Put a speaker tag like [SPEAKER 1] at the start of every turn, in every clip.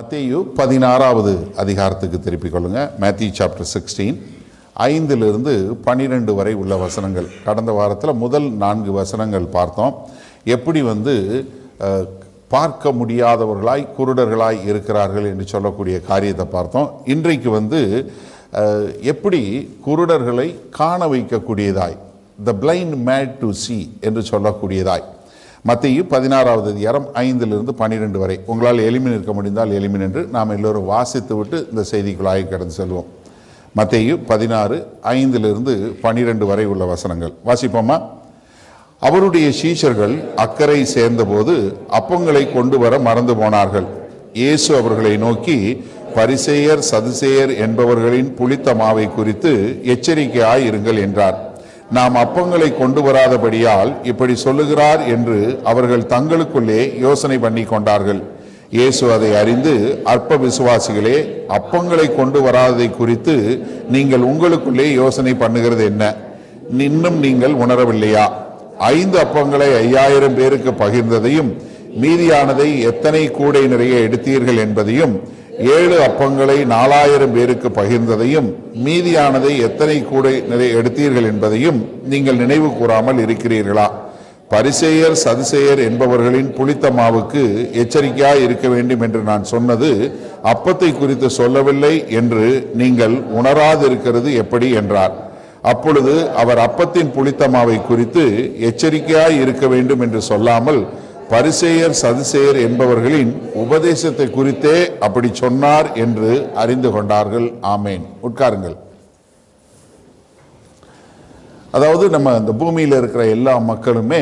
[SPEAKER 1] மத்தேயு 16வது அதிகாரத்துக்கு திருப்பிக் கொள்ளுங்க. மேத்யூ சாப்டர் 16 5 12 வரை உள்ள வசனங்கள். கடந்த வாரத்தில் முதல் 4 வசனங்கள் பார்த்தோம். எப்படி பார்க்க முடியாதவர்களாய் குருடர்களாய் இருக்கிறார்கள் என்று சொல்லக்கூடிய காரியத்தை பார்த்தோம். இன்றைக்கு எப்படி குருடர்களை காண வைக்கக்கூடியதாய், the blind made to see என்று சொல்லக்கூடியதாய் மத்தேயு 16வது அதிகாரம் 5 12 வரை. உங்களால் எளிமை நிற்க முடிந்தால் எளிமை என்று நாம் எல்லோரும் வாசித்து விட்டு இந்த செய்திக்குள்ளாய் கடந்து செல்வோம். மத்தேயு 16 5 12 வரை உள்ள வசனங்கள் வாசிப்போமா? அவருடைய சீஷர்கள் அக்கறை சேர்ந்தபோது அப்பங்களை கொண்டு வர மறந்து போனார்கள். இயேசு அவர்களை நோக்கி, பரிசேயர் சதுசேயர் என்பவர்களின் புளித்த மாவை குறித்து எச்சரிக்கையாய் இருங்கள் என்றார். நாம் அப்பங்களை கொண்டு வராதபடியால் இப்படி சொல்லுகிறார் என்று அவர்கள் தங்களுக்குள்ளே யோசனை பண்ணி கொண்டார்கள். இயேசு அதை அறிந்து, அற்ப விசுவாசிகளே, அப்பங்களை கொண்டு வராததை குறித்து நீங்கள் உங்களுக்குள்ளே யோசனை பண்ணுகிறது என்ன? இன்னும் நீங்கள் உணரவில்லையா? 5 அப்பங்களை 5000 பேருக்கு பகிர்ந்ததையும் மீதியானதை எத்தனை கூடை நிறைய எடுத்தீர்கள் என்பதையும், 7 அப்பங்களை 4000 பேருக்கு பகிர்ந்ததையும் மீதியானதை எத்தனை கூடை நிறைய எடுத்தீர்கள் என்பதையும் நீங்கள் நினைவு கூறாமல் இருக்கிறீர்களா? பரிசேயர் சதுசேயர் என்பவர்களின் புளித்த மாவுக்கு எச்சரிக்கையாய் இருக்க வேண்டும் என்று நான் சொன்னது அப்பத்தை குறித்து சொல்லவில்லை என்று நீங்கள் உணராதிருக்கிறது எப்படி என்றார். அப்பொழுது அவர் அப்பத்தின் புளித்த மாவை குறித்து எச்சரிக்கையாய் இருக்க வேண்டும் என்று சொல்லாமல் பரிசேயர் சதுசேயர் என்பவர்களின் உபதேசத்தை குறித்தே அப்படி சொன்னார் என்று அறிந்து கொண்டார்கள். ஆமேன். உட்காருங்கள். அதாவது நம்ம இந்த பூமியில் இருக்கிற எல்லா மக்களுமே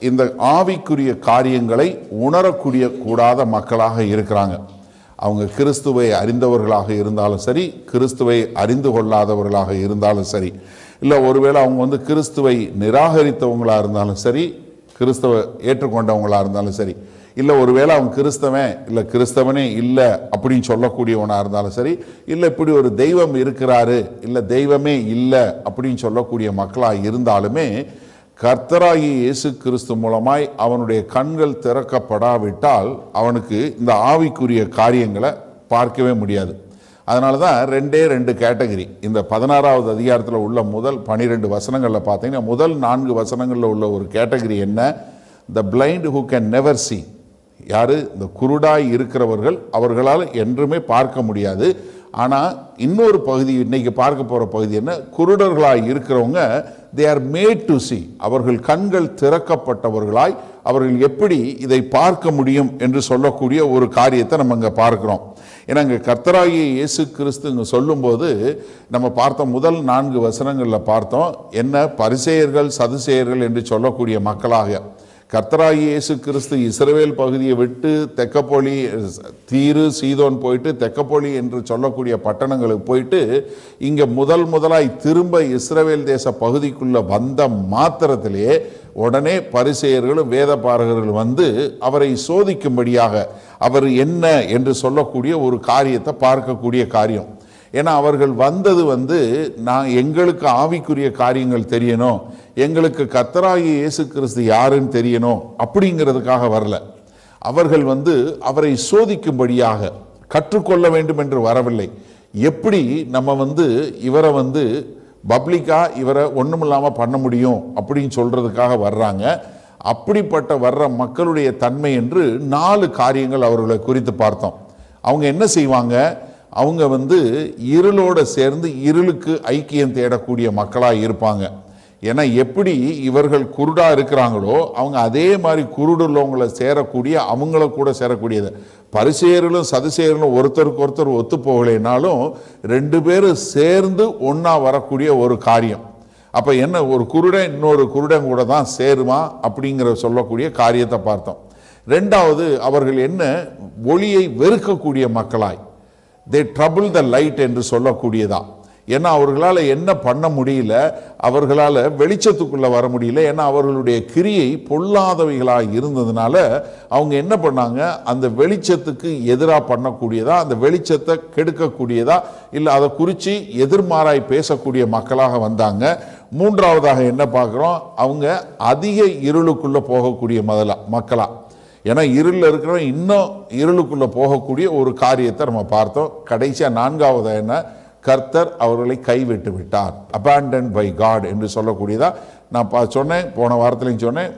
[SPEAKER 1] இந்த ஆவிக்குரிய காரியங்களை உணரக்கூடிய கூடாத மக்களாக இருக்கிறாங்க. அவங்க கிறிஸ்துவை அறிந்தவர்களாக இருந்தாலும் சரி, கிறிஸ்துவை அறிந்து கொள்ளாதவர்களாக இருந்தாலும் சரி, இல்லை ஒருவேளை அவங்க கிறிஸ்துவை நிராகரித்தவங்களாக இருந்தாலும் சரி, கிறிஸ்தவ ஏற்றுக்கொண்டவங்களாக இருந்தாலும் சரி, இல்லை ஒருவேளை அவன் கிறிஸ்தவன் இல்லை கிறிஸ்தவனே இல்லை அப்படின்னு சொல்லக்கூடியவனாக இருந்தாலும் சரி, இல்லை இப்படி ஒரு தெய்வம் இருக்கிறாரு இல்லை தெய்வமே இல்லை அப்படின்னு சொல்லக்கூடிய மக்களாக இருந்தாலுமே, கர்த்தராகிய இயேசு கிறிஸ்து மூலமாய் அவனுடைய கண்கள் திறக்கப்படாவிட்டால் அவனுக்கு இந்த ஆவிக்குரிய காரியங்களை பார்க்கவே முடியாது. அதனால தான் 2 கேட்டகரி. இந்த 16வது அதிகாரத்தில் உள்ள முதல் 12 வசனங்களில் பார்த்தீங்கன்னா, முதல் 4 வசனங்களில் உள்ள ஒரு கேட்டகரி என்ன? த blind who can never see. யாரு? இந்த குருடாய் இருக்கிறவர்கள். அவர்களால் என்றுமே பார்க்க முடியாது. ஆனால் இன்னொரு பகுதி, இன்னைக்கு பார்க்க போகிற பகுதி என்ன? குருடர்களாய் இருக்கிறவங்க, they are mat to see. அவர்கள் கண்கள் திறக்கப்பட்டவர்களாய் அவர்கள் எப்படி இதை பார்க்க முடியும் என்று சொல்லக்கூடிய ஒரு காரியத்தை நம்ம இங்கே பார்க்கிறோம். ஏன்னா இங்கே கர்த்தராகிய இயேசு கிறிஸ்து இங்கே சொல்லும்போது நம்ம பார்த்தோம், முதல் 4 வசனங்களில் பார்த்தோம் என்ன? பரிசேயர்கள் சதுசேயர்கள் என்று சொல்லக்கூடிய மக்களாக கர்த்தராகிய இயேசு கிறிஸ்து இஸ்ரவேல் பகுதியை விட்டு தெக்கப்போலி, தீரு சீதோன் போயிட்டு தெக்கப்போலி என்று சொல்லக்கூடிய பட்டணங்களுக்கு போயிட்டு இங்கே முதலாய் திரும்ப இஸ்ரவேல் தேச பகுதிக்குள்ள வந்த மாத்திரத்திலே உடனே பரிசேயர்களும் வேத பாரகர்கள் அவரை சோதிக்கும்படியாக அவர் என்ன என்று சொல்லக்கூடிய ஒரு காரியத்தை பார்க்கக்கூடிய காரியம். ஏன்னா அவர்கள் வந்தது எங்களுக்கு ஆவிக்குரிய காரியங்கள் தெரியணும், எங்களுக்கு கர்த்தராகிய இயேசு கிறிஸ்து யாருன்னு தெரியணும் அப்படிங்கிறதுக்காக வரல. அவர்கள் அவரை சோதிக்கும்படியாக கற்றுக்கொள்ள வேண்டும் என்று வரவில்லை. எப்படி நம்ம இவரை பப்ளிக்கா இவரை ஒன்றுமில்லாமல் பண்ண முடியும் அப்படின்னு சொல்றதுக்காக வர்றாங்க. அப்படிப்பட்ட வர்ற மக்களுடைய தன்மை என்று 4 காரியங்கள் அவர்களை குறித்து பார்த்தோம். அவங்க என்ன செய்வாங்க? அவங்க இருளோட சேர்ந்து இருளுக்கு ஐக்கியம் தேடக்கூடிய மக்களாக இருப்பாங்க. ஏன்னா எப்படி இவர்கள் குருடா இருக்கிறாங்களோ அவங்க அதே மாதிரி குருடுள்ளவங்களை சேரக்கூடிய, அவங்கள கூட சேரக்கூடியது. பரிசேயர்களும் சதுசேயர்களும் ஒருத்தருக்கு ஒருத்தர் ஒத்து போகலைனாலும் 2 பேரும் சேர்ந்து ஒன்றா வரக்கூடிய ஒரு காரியம். அப்போ என்ன? ஒரு குருடன் இன்னொரு குருடன் கூட தான் சேருமா அப்படிங்கிற சொல்லக்கூடிய காரியத்தை பார்த்தோம். 2வது, அவர்கள் என்ன? ஒளியை வெறுக்கக்கூடிய மக்களாய், they trouble the light என்று சொல்லக்கூடியதா. ஏன்னா அவர்களால் என்ன பண்ண முடியல, அவர்களால் வெளிச்சத்துக்குள்ள வர முடியல. ஏன்னா அவர்களுடைய கிரியை பொல்லாதவைகளாக இருந்ததுனால அவங்க என்ன பண்ணாங்க? அந்த வெளிச்சத்துக்கு எதிராக பண்ணக்கூடியதா, அந்த வெளிச்சத்தை கெடுக்கக்கூடியதா, இல்லை அதை குறித்து எதிர்மாறாய் பேசக்கூடிய மக்களாக வந்தாங்க. 3வதாக என்ன பார்க்குறோம்? அவங்க அதிக இருளுக்குள்ள போகக்கூடிய மக்களா. ஏன்னா இருளில் இருக்கிறவன் இன்னும் இருளுக்குள்ள போகக்கூடிய ஒரு காரியத்தை நம்ம பார்த்தோம். கடைசியா 4வது என்ன, கர்த்தர் அவர்களை கைவிட்டு விட்டார், abandoned by God என்று சொல்லக்கூடியதா நான் சொன்னேன். போன வாரத்திலையும் சொன்னேன்.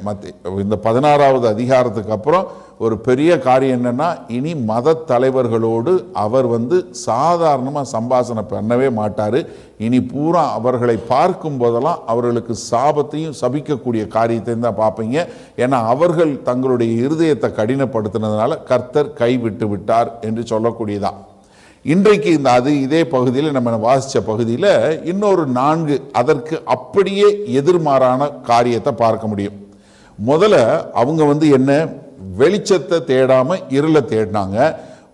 [SPEAKER 1] இந்த 16வது அதிகாரத்துக்கு அப்புறம் ஒரு பெரிய காரியம் என்னன்னா, இனி மத தலைவர்களோடு அவர் சாதாரணமாக சம்பாஷணை பண்ணவே மாட்டார். இனி பூரா அவர்களை பார்க்கும் போதெல்லாம் அவர்களுக்கு சாபத்தையும் சபிக்கக்கூடிய காரியத்தையும் தான் பார்ப்பீங்க. ஏன்னா அவர்கள் தங்களுடைய இருதயத்தை கடினப்படுத்தினதுனால கர்த்தர் கைவிட்டு விட்டார் என்று சொல்லக்கூடியதா. இன்றைக்கு இதே பகுதியில் நம்ம வாசித்த பகுதியில் இன்னொரு 4 அதற்கு அப்படியே எதிர்மாறான காரியத்தை பார்க்க முடியும். முதல்ல அவங்க என்ன, வெளிச்சத்தை தேடாம இருளை தேடினாங்க.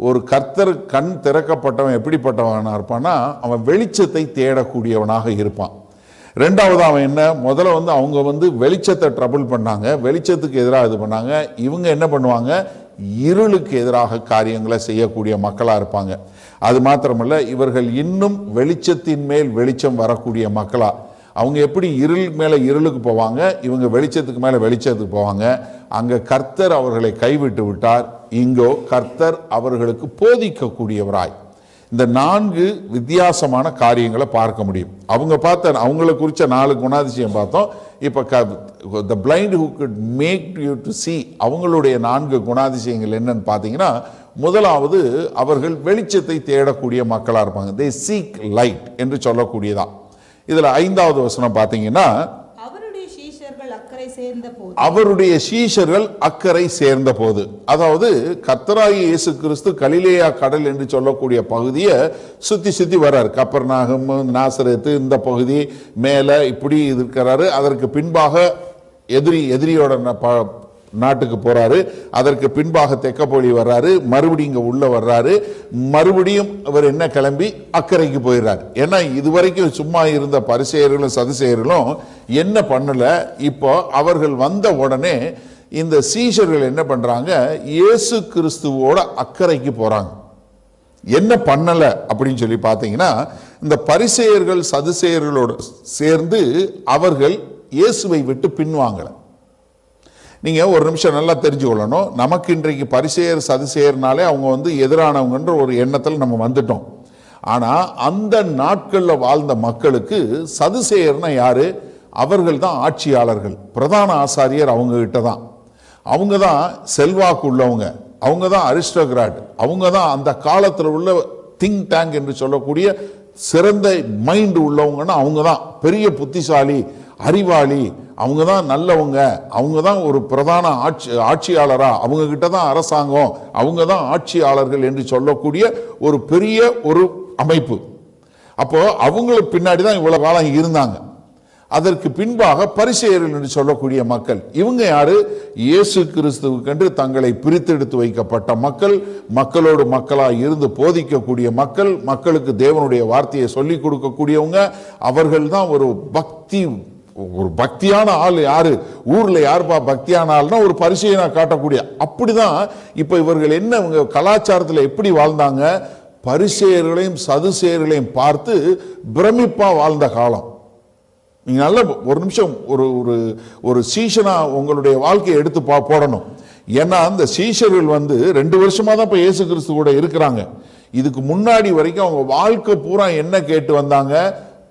[SPEAKER 1] ஒரு கர்த்தர் கண் திறக்கப்பட்டவன் எப்படிப்பட்டவனா இருப்பான்னா, அவன் வெளிச்சத்தை தேடக்கூடியவனாக இருப்பான். ரெண்டாவது அவன் என்ன, முதல்ல அவங்க வெளிச்சத்தை ட்ரபிள் பண்ணாங்க, வெளிச்சத்துக்கு எதிராக இது பண்ணாங்க. இவங்க என்ன பண்ணுவாங்க, இருளுக்கு எதிராக காரியங்களை செய்யக்கூடிய மக்களாக இருப்பாங்க. அது மாத்திரமல்ல, இவர்கள் இன்னும் வெளிச்சத்தின் மேல் வெளிச்சம் வரக்கூடிய மக்களா. அவங்க எப்படி இருள் மேல இருளுக்கு போவாங்க, இவங்க வெளிச்சத்துக்கு மேல வெளிச்சத்துக்கு போவாங்க. அங்க கர்த்தர் அவர்களை கைவிட்டு விட்டார், இங்கோ கர்த்தர் அவர்களுக்கு போதிக்கக்கூடியவராய். இந்த 4 வித்தியாசமான காரியங்களை பார்க்க முடியும். அவங்களை குறித்த 4 குணாதிசயம் பார்த்தோம். இப்போ the blind who could make you to see, அவங்களுடைய 4 குணாதிசயங்கள் என்னன்னு பார்த்தீங்கன்னா, முதலாவது அவர்கள் வெளிச்சத்தை தேடக்கூடிய மக்களாக இருப்பாங்க. they seek light என்று சொல்லக்கூடியதா. இதுல 5வது வசனம் பார்த்தீங்கன்னா, அவருடைய சீஷர்கள் அக்கறை சேர்ந்த போது, அதாவது கர்த்தராகிய இயேசு கிறிஸ்து கலிலேயா கடல் என்று சொல்லக்கூடிய பகுதியை சுத்தி வர்றாரு. கப்பர்நாகம், நாசரேத்து, இந்த பகுதி மேல இப்படி இருக்கிறாரு. அதற்கு பின்பாக எதிரியோட நாட்டுக்கு போறாரு. அதற்கு பின்பாக தெக்கப்போலி வர்றாரு. மறுபடியும் இங்க உள்ள வர்றாரு. மறுபடியும் அவர் என்ன கிளம்பி அக்கறைக்கு போயிடுறாரு. ஏன்னா இதுவரைக்கும் சும்மா இருந்த பரிசேயர்களும் சதுசேயர்களும் என்ன பண்ணல, இப்போ அவர்கள் வந்த உடனே இந்த சீஷர்கள் என்ன பண்றாங்க, இயேசு கிறிஸ்துவோட அக்கறைக்கு போறாங்க. என்ன பண்ணல அப்படின்னு சொல்லி பார்த்தீங்கன்னா, இந்த பரிசேயர்கள் சதுசேயர்களோடு சேர்ந்து அவர்கள் இயேசுவை விட்டு பின்வாங்கல. நீங்க ஒரு நிமிஷம் நல்லா தெரிஞ்சுக்கொள்ளணும். நமக்கு இன்றைக்கு பரிசேயர் சதுசேயர்னாலே அவங்க எதிரானவங்கன்ற ஒரு எண்ணத்தில் நம்ம வந்துட்டோம். ஆனா அந்த நாட்களில் வாழ்ந்த மக்களுக்கு சதுசேயர்னா யாரு, அவர்கள் தான் ஆட்சியாளர்கள். பிரதான ஆசாரியர் அவங்க கிட்ட தான். அவங்க தான் செல்வாக்கு உள்ளவங்க, அவங்க தான் அரிஸ்டோகிராட், அவங்க தான் அந்த காலத்தில் உள்ள திங்க் டேங்க் என்று சொல்லக்கூடிய சிறந்த மைண்ட் உள்ளவங்கன்னா அவங்க தான் பெரிய புத்திசாலி, அறிவாளி, அவங்க தான் நல்லவங்க, அவங்க தான் ஒரு பிரதான ஆட்சியாளரா, அவங்க கிட்ட தான் அரசாங்கம், அவங்க தான் ஆட்சியாளர்கள் என்று சொல்லக்கூடிய ஒரு பெரிய ஒரு அமைப்பு. அப்போ அவங்களுக்கு பின்னாடி தான் இவ்வளவு காலம் இருந்தாங்க. அதற்கு பின்பாக பரிசேயர்கள் என்று சொல்லக்கூடிய மக்கள், இவங்க யாரு, இயேசு கிறிஸ்துவுக்கென்று தங்களை பிரித்தெடுத்து வைக்கப்பட்ட மக்கள், மக்களோடு மக்களாக இருந்து போதிக்கக்கூடிய மக்கள், மக்களுக்கு தேவனுடைய வார்த்தையை சொல்லிக் கொடுக்கக்கூடியவங்க. அவர்கள் தான் ஒரு பக்தியான ஆள். யாரு ஊர்ல யாருப்பா பக்தியான ஆள்னா ஒரு பரிசேயனா காட்டக்கூடிய. அப்படிதான் இப்ப இவர்கள் என்ன, இவங்க கலாச்சாரத்துல எப்படி வாழ்ந்தாங்க, பரிசேயர்களையும் சதுசேயர்களையும் பார்த்து பிரமிப்பா வாழ்ந்த காலம். நீங்க நல்ல ஒரு நிமிஷம் ஒரு சீஷனா உங்களுடைய வாழ்க்கையை எடுத்து போடணும். ஏன்னா அந்த சீஷர்கள் 2 வருஷமா தான் இப்ப இயேசு கிறிஸ்து கூட இருக்கிறாங்க. இதுக்கு முன்னாடி வரைக்கும் அவங்க வாழ்க்கை பூரா என்ன கேட்டு வந்தாங்க,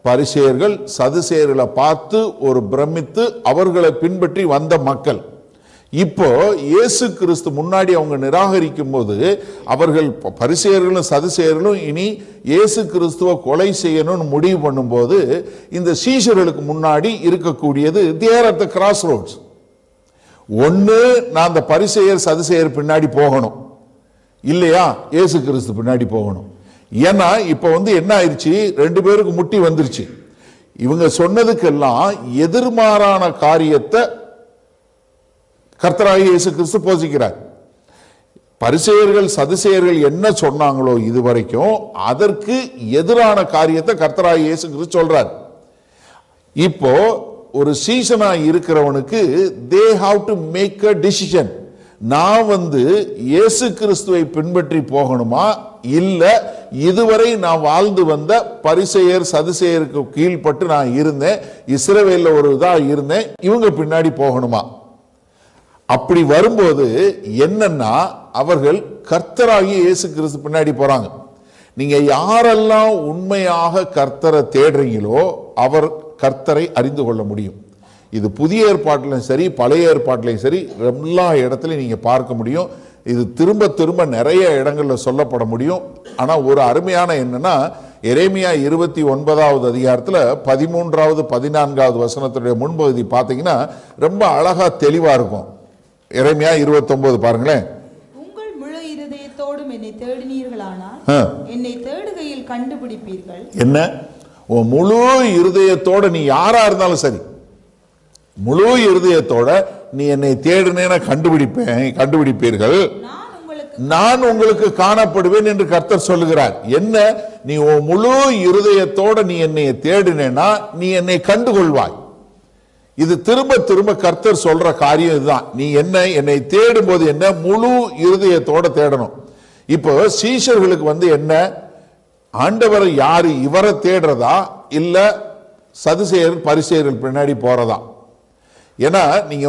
[SPEAKER 1] பரிசேயர்கள் சதுசேயர்களை பார்த்து ஒரு பிரமித்து அவர்களை பின்பற்றி வந்த மக்கள். இப்போ இயேசு கிறிஸ்து முன்னாடி அவங்க நிராகரிக்கும் போது, அவர்கள் பரிசேயர்களும் சதுசேயர்களும் இனி இயேசு கிறிஸ்துவை கொலை செய்யணும்னு முடிவு பண்ணும்போது, இந்த சீஷர்களுக்கு முன்னாடி இருக்கக்கூடியது there at the crossroads. ஒன்னு நான் அந்த பரிசேயர் சதுசேயர் பின்னாடி போகணும், இல்லையா இயேசு கிறிஸ்து பின்னாடி போகணும். ஏன்னா இப்ப என்ன ஆயிடுச்சு, 2 பேருக்கு முட்டி வந்துருச்சு. இவங்க சொன்னதுக்கெல்லாம் எதிர்மாறான காரியத்தை கர்த்தராகிய இயேசு கிறிஸ்து போதிக்கிறார். பரிசேயர்கள் சதுசேயர்கள் என்ன சொன்னாங்களோ இதுவரைக்கும் அதற்கு எதிரான காரியத்தை கர்த்தராகிய இயேசு கிறிஸ்து சொல்றார். இப்போ ஒரு சீசனா இருக்கிறவனுக்கு they have to make a decision. நான் இயேசு கிறிஸ்துவை பின்பற்றி போகணுமா, இல்ல இதுவரை நான் வாழ்ந்து வந்த பரிசேயர் சதுசேயருக்கு கீழ்பட்டு நான் இருந்தேன், இஸ்ரவேல்ல ஒரு இதா இருந்தேன், இவங்க பின்னாடி போகணுமா? அப்படி வரும்போது என்னன்னா அவர்கள் கர்த்தராகிய இயேசு கிறிஸ்து பின்னாடி போறாங்க. நீங்க யாரெல்லாம் உண்மையாக கர்த்தரை தேடுறீங்களோ அவர் கர்த்தரை அறிந்து கொள்ள முடியும். இது புதிய ஏற்பாட்டிலும் சரி பழைய ஏற்பாட்டிலையும் சரி எல்லா இடத்துலையும் நீங்க பார்க்க முடியும். இது திரும்ப திரும்ப நிறைய இடங்கள்ல சொல்லப்பட முடியும். ஆனா ஒரு அருமையான என்னன்னா எரேமியா 29வது அதிகாரத்துல 13வது 14வது வசனத்துடைய முன்பகுதி பார்த்தீங்கன்னா ரொம்ப அழகா தெளிவா இருக்கும். எரேமியா 29 பாருங்களேன்.
[SPEAKER 2] உங்கள் முழு இருதயத்தோடும் என்னை தேடினீர்களானால் என்னை தேடுகையில் கண்டுபிடிப்பீர்கள். என்ன?
[SPEAKER 1] உன் முழு இருதயத்தோட நீ யாரா இருந்தாலும் சரி, முழு இருதயத்தோட நீ என்னை தேடுனேன கண்டுபிடிப்பீர்கள், நான் உங்களுக்கு காணப்படுவேன் என்று கர்த்தர் சொல்லுகிறார். என்ன? நீ உன் முழு இருதயத்தோட நீ என்னை தேடினேனா நீ என்னை கண்டுகொள்வாய். இது திரும்ப திரும்ப கர்த்தர் சொல்ற காரியம் இதுதான். நீ என்னை தேடும் போது என்ன முழு இருதயத்தோட தேடணும். இப்போ சீஷர்களுக்கு என்ன, ஆண்டவர் யாரு இவரை தேடுறதா இல்ல சதுசேயர் பரிசேயர்கள் பின்னாடி போறதா? ஏன்னா நீங்க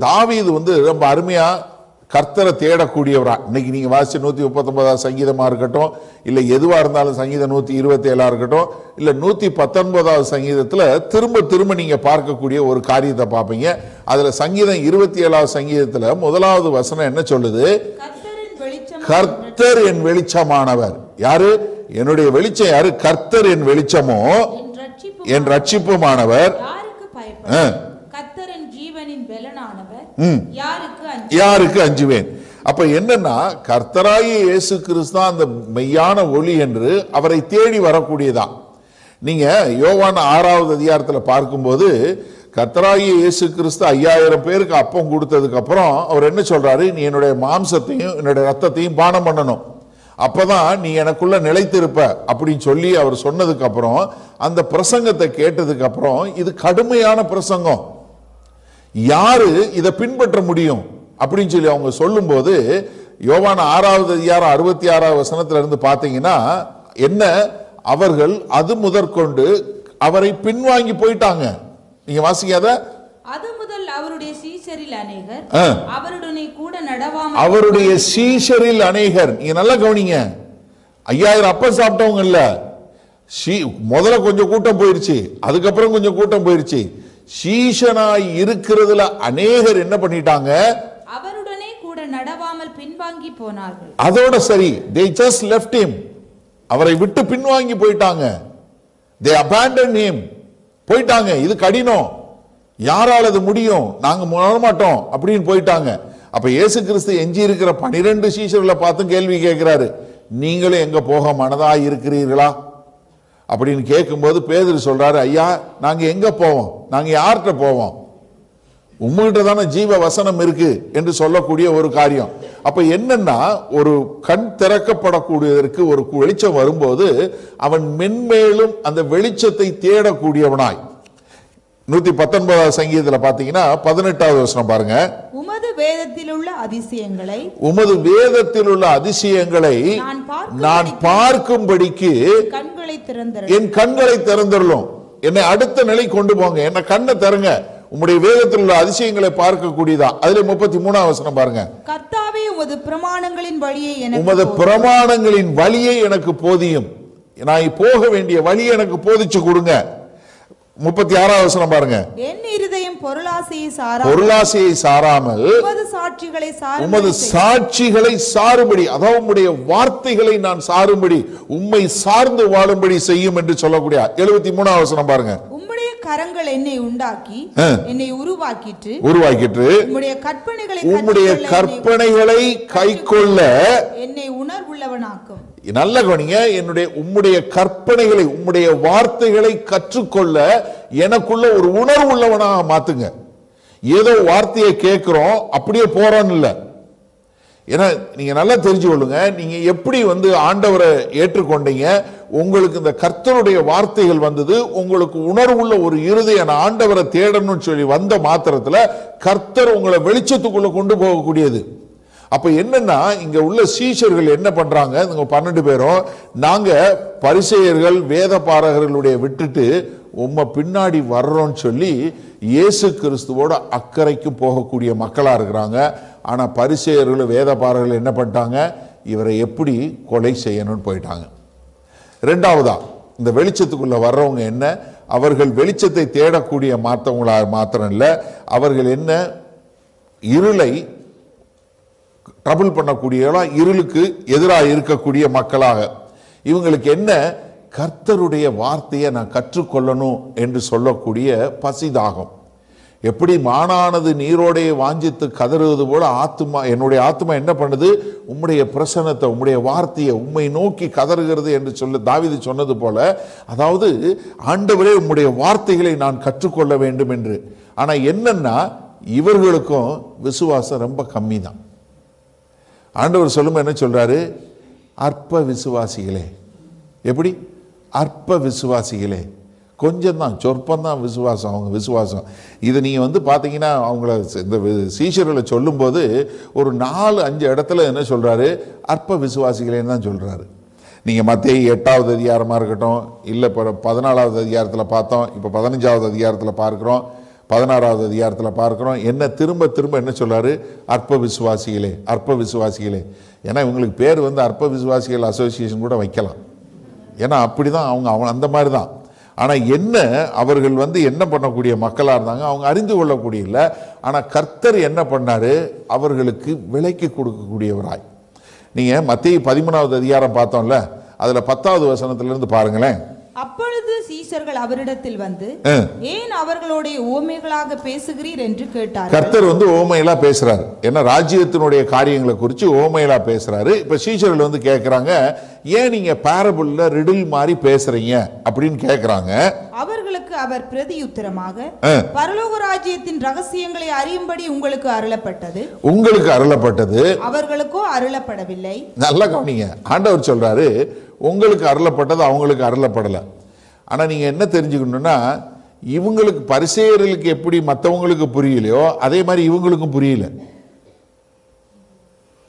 [SPEAKER 1] தாவீது ரொம்ப அருமையா கர்த்தரை தேடக்கூடியவரா. இன்னைக்கு நீங்க வாசிச்ச 139வது சங்கீதமா இருக்கட்டும், இல்ல எதுவா இருந்தாலும் சங்கீதம் 127 இருக்கட்டும், இல்ல 119வது சங்கீதத்துல திரும்ப திரும்ப நீங்க பார்க்கக்கூடிய ஒரு காரியத்தை பார்ப்பீங்க. அதுல சங்கீதம் 27வது சங்கீதத்துல 1வது வசனம் என்ன சொல்லுது? கர்த்தர் என் வெளிச்சமானவர். யாரு? என்னுடைய வெளிச்சம் யாரு? கர்த்தர் என் வெளிச்சமோ என் ரட்சிப்புமானவர். யாருக்கு அஞ்சுவேன்? அப்ப என்னன்னா கர்த்தராகிய இயேசு கிறிஸ்து தான் அந்த மெய்யான ஒளி என்று அவரை தேடி வரக்கூடியதா. நீங்க யோவான் 6வது அதிகாரத்துல பார்க்கும்போது கர்த்தராகிய இயேசு கிறிஸ்து 5000 பேருக்கு அப்பம் கொடுத்ததுக்கு அப்புறம் அவர் என்ன சொல்றாரு? நீ என்னுடைய மாம்சத்தையும் என்னுடைய ரத்தத்தையும் பானம் பண்ணணும், அப்பதான் நீ எனக்குள்ள நிலைத்திருப்ப அப்படின்னு சொல்லி அவர் சொன்னதுக்கு அப்புறம் அந்த பிரசங்கத்தை கேட்டதுக்கு அப்புறம் இது கடுமையான பிரசங்கம், யாரு இதை பின்பற்ற முடியும் அப்படின்னு சொல்லி அவங்க சொல்லும் போது யோவான் 6வது அதிகாரம் 66வது வசனத்துல இருந்து பாத்தீங்கன்னா என்ன, அவர்கள் அது முதற்கொண்டு அவரை பின்வாங்கி போயிட்டாங்க. நீங்க வாசிக்காத
[SPEAKER 2] அது முதல் அவருடைய சீஷரில் அநேகர்
[SPEAKER 1] அவருடைய சீஷரில் அநேகர். நீங்க நல்லா கவனிங்க, 5000 அப்பம் சாப்பிட்டவங்க இல்ல, முதல்ல கொஞ்சம் கூட்டம் போயிருச்சு, அதுக்கப்புறம் கொஞ்சம் கூட்டம் போயிருச்சு. சீஷனாய் இருக்கிறதுல அநேகர் என்ன பண்ணிட்டாங்க?
[SPEAKER 2] அவருடனே கூட நடவாமல் பின்வாங்கி போனார்கள்.
[SPEAKER 1] அதோட சரி, they just left him. அவரை விட்டு பின்வாங்கி போயிட்டாங்க. they abandoned him. போயிட்டாங்க. இது கடினம், யாரால அது முடியும், நாங்க மாட்டோம் அப்படின்னு போயிட்டாங்க. அப்ப இயேசு கிறிஸ்து எஞ்சி இருக்கிற 12 சீஷர்களை பார்த்து கேள்வி கேட்கிறாரு, நீங்களும் எங்க போக மனதா இருக்கிறீர்களா அப்படின்னு கேட்கும்போது பேதுரு சொல்றாரு, ஐயா நாங்க எங்க போவோம், நாங்க யார்கிட்ட போவோம், உங்ககிட்ட தானே ஜீவ வசனம் இருக்கு என்று சொல்லக்கூடிய ஒரு காரியம். அப்ப என்னன்னா ஒரு கண் திறக்கப்படக்கூடியதற்கு ஒரு வெளிச்சம் வரும்போது அவன் மென்மேலும் அந்த வெளிச்சத்தை தேடக்கூடியவனாய். 119வது சங்கீதத்துல பாத்தீங்கன்னா 18வது வசனம் பாருங்க.
[SPEAKER 2] உமது வேதத்தில் உள்ள அதிசயங்களை
[SPEAKER 1] நான் பார்க்கும்படிக்கு என் கண்களை திறந்தருளும். என்னை அடுத்த நிலை கொண்டு போங்க, என்ன கண்ணை தருங்க, உம்முடைய வேதத்தில் உள்ள அதிசயங்களை பார்க்கக்கூடியதா. அதுல 33வது வசனம் பாருங்க.
[SPEAKER 2] கர்த்தாவே உமது பிரமாணங்களின்
[SPEAKER 1] வழியை எனக்கு போதியும், நான் போக வேண்டிய வழியை எனக்கு போதிச்சு கொடுங்க. 36வது வசனம் பாருங்க.
[SPEAKER 2] என் இருதயம் பொருளாசையை சாராமல்
[SPEAKER 1] உமது சாட்சிகளை சாரும்படி, அதாவது உம்முடைய வார்த்தைகளை நான் சாரும்படி, உம்மை சார்ந்து வாழும்படி செய்யும் என்று சொல்லக்கூடிய 73வது வசனம் பாருங்க.
[SPEAKER 2] உம்முடைய கரங்கள் என்னை உண்டாக்கி என்னை உருவாக்கிட்டு உம்முடைய கற்பனைகளை கைக்கொள்ள என்னை உணர்வுள்ளவனாக்கும்.
[SPEAKER 1] நல்ல கவனிங்க, உம்முடைய கற்பனைகளை உம்முடைய வார்த்தைகளை கற்றுக்கொள்ள எனக்குள்ள ஒரு உணர்வு உள்ளவனாக மாத்துங்க. ஏதோ வார்த்தையை கேட்கிறோம் அப்படியே போறோம் இல்ல. ஏன்னா நீங்க நல்லா தெரிஞ்சு கொள்ளுங்க, நீங்க எப்படி ஆண்டவரை ஏற்றுக்கொண்டீங்க, உங்களுக்கு இந்த கர்த்தருடைய வார்த்தைகள் வந்தது, உங்களுக்கு உணர்வுள்ள ஒரு இருதயம் ஆண்டவரை தேடணும்னு சொல்லி வந்த மாத்திரத்துல கர்த்தர் உங்களை வெளிச்சத்துக்குள்ள கொண்டு போகக்கூடியது. அப்ப என்னன்னா இங்க உள்ள சீஷர்கள் என்ன பண்றாங்க, 12 பேரும் நாங்க பரிசேயர்கள் வேத பாரகர்களுடைய விட்டுட்டு உம்மை பின்னாடி வர்றோன்னு சொல்லி இயேசு கிறிஸ்துவோட அக்கறைக்கு போகக்கூடிய மக்களாக இருக்கிறாங்க. ஆனால் பரிசேயர்களும் வேதபாரர்கள் என்ன பண்ணிட்டாங்க? இவரை எப்படி கொலை செய்யணும்னு போயிட்டாங்க. ரெண்டாவதா, இந்த வெளிச்சத்துக்குள்ள வர்றவங்க என்ன? அவர்கள் வெளிச்சத்தை தேடக்கூடிய மாத்திரம் இல்லை, அவர்கள் என்ன? இருளை ட்ரபிள் பண்ணக்கூடியவர்களா, இருளுக்கு எதிராக இருக்கக்கூடிய மக்களாக. இவங்களுக்கு என்ன? கர்த்தருடைய வார்த்தையை நான் கற்றுக்கொள்ளணும் என்று சொல்லக்கூடிய பசிதாகம். எப்படி மானானது நீரோடைய வாஞ்சித்து கதறுவது போல ஆத்மா, என்னுடைய ஆத்மா என்ன பண்ணுது? உம்முடைய பிரசன்னத்தை, உம்முடைய வார்த்தையை உம்மை நோக்கி கதறுகிறது என்று சொல்ல தாவீது சொன்னது போல, அதாவது ஆண்டவரே உம்முடைய வார்த்தைகளை நான் கற்றுக்கொள்ள வேண்டும் என்று. ஆனா என்னன்னா, இவர்களுக்கும் விசுவாசம் ரொம்ப கம்மி தான். ஆண்டவர் சொல்லும் என்ன சொல்றாரு? அற்ப விசுவாசிகளே. எப்படி? அற்ப விசுவாசிகளே. கொஞ்சம் தான், சொற்பந்தான் விசுவாசம், அவங்க விசுவாசம். இதை நீங்கள் பார்த்தீங்கன்னா அவங்கள இந்த சீஷர்களை சொல்லும்போது ஒரு 4-5 இடத்துல என்ன சொல்கிறாரு? அற்ப விசுவாசிகளேன்னு தான் சொல்கிறாரு. நீங்கள் மத்தேயு 8வது அதிகாரமாக இருக்கட்டும், இல்லை இப்போ 14வது அதிகாரத்தில் பார்த்தோம், இப்போ 15வது அதிகாரத்தில் பார்க்குறோம், 16வது அதிகாரத்தில் பார்க்குறோம். என்ன திரும்ப திரும்ப என்ன சொல்கிறாரு? அற்ப விசுவாசிகளே, அற்ப விசுவாசிகளே. ஏன்னா இவங்களுக்கு பேர் அற்ப விசுவாசிகள் அசோசியேஷன் கூட வைக்கலாம். ஏன்னா அப்படி தான் அவங்க அந்த மாதிரி தான். ஆனால் என்ன, அவர்கள் என்ன பண்ணக்கூடிய மக்களாக இருந்தாங்க, அவங்க அறிந்து கொள்ளக்கூடிய இல்லை. ஆனால் கர்த்தர் என்ன பண்ணார்? அவர்களுக்கு விலைக்கு கொடுக்கக்கூடியவராய். நீங்கள் மத்தேயு 13வது அதிகாரம் பார்த்தோம்ல, அதில் 10வது வசனத்திலிருந்து பாருங்களேன்.
[SPEAKER 2] அப்பொழுது சீஷர்கள் அவரிடத்தில் வந்து, ஏன் அவர்களோட ஓமைகளாக பேசுகிறீர் என்று கேட்டார்.
[SPEAKER 1] கர்த்தர் ஓமைகளா பேசுறாரு. ஏன்னா ராஜ்யத்தினுடைய காரியங்களை குறித்து ஓமைகளா பேசுறாரு. இப்ப சீஷர்கள் கேட்கிறாங்க, ஏன் நீங்க பேரபிள்ல ரிடில் மாதிரி பேசுறீங்க அப்படின்னு கேட்கிறாங்க.
[SPEAKER 2] அவர்களுக்கு அவர் பிரதியுத்தரமாக, பரலோக ராஜ்யத்தின் ரகசியங்களை அறியும்படி உங்களுக்கு அருளப்பட்டது, உங்களுக்கு அருளப்பட்டது, அவர்களுக்கோ அருளப்படவில்லை.
[SPEAKER 1] நல்லா கவனிங்க. ஆண்டவர் சொல்றாரு, உங்களுக்கு அருளப்பட்டது அவங்களுக்கு அருளப்படலை. ஆனால் நீங்கள் என்ன தெரிஞ்சுக்கணும்னா, இவங்களுக்கு பரிசேயர்களுக்கு எப்படி மற்றவங்களுக்கு புரியலையோ அதே மாதிரி இவங்களுக்கும் புரியல.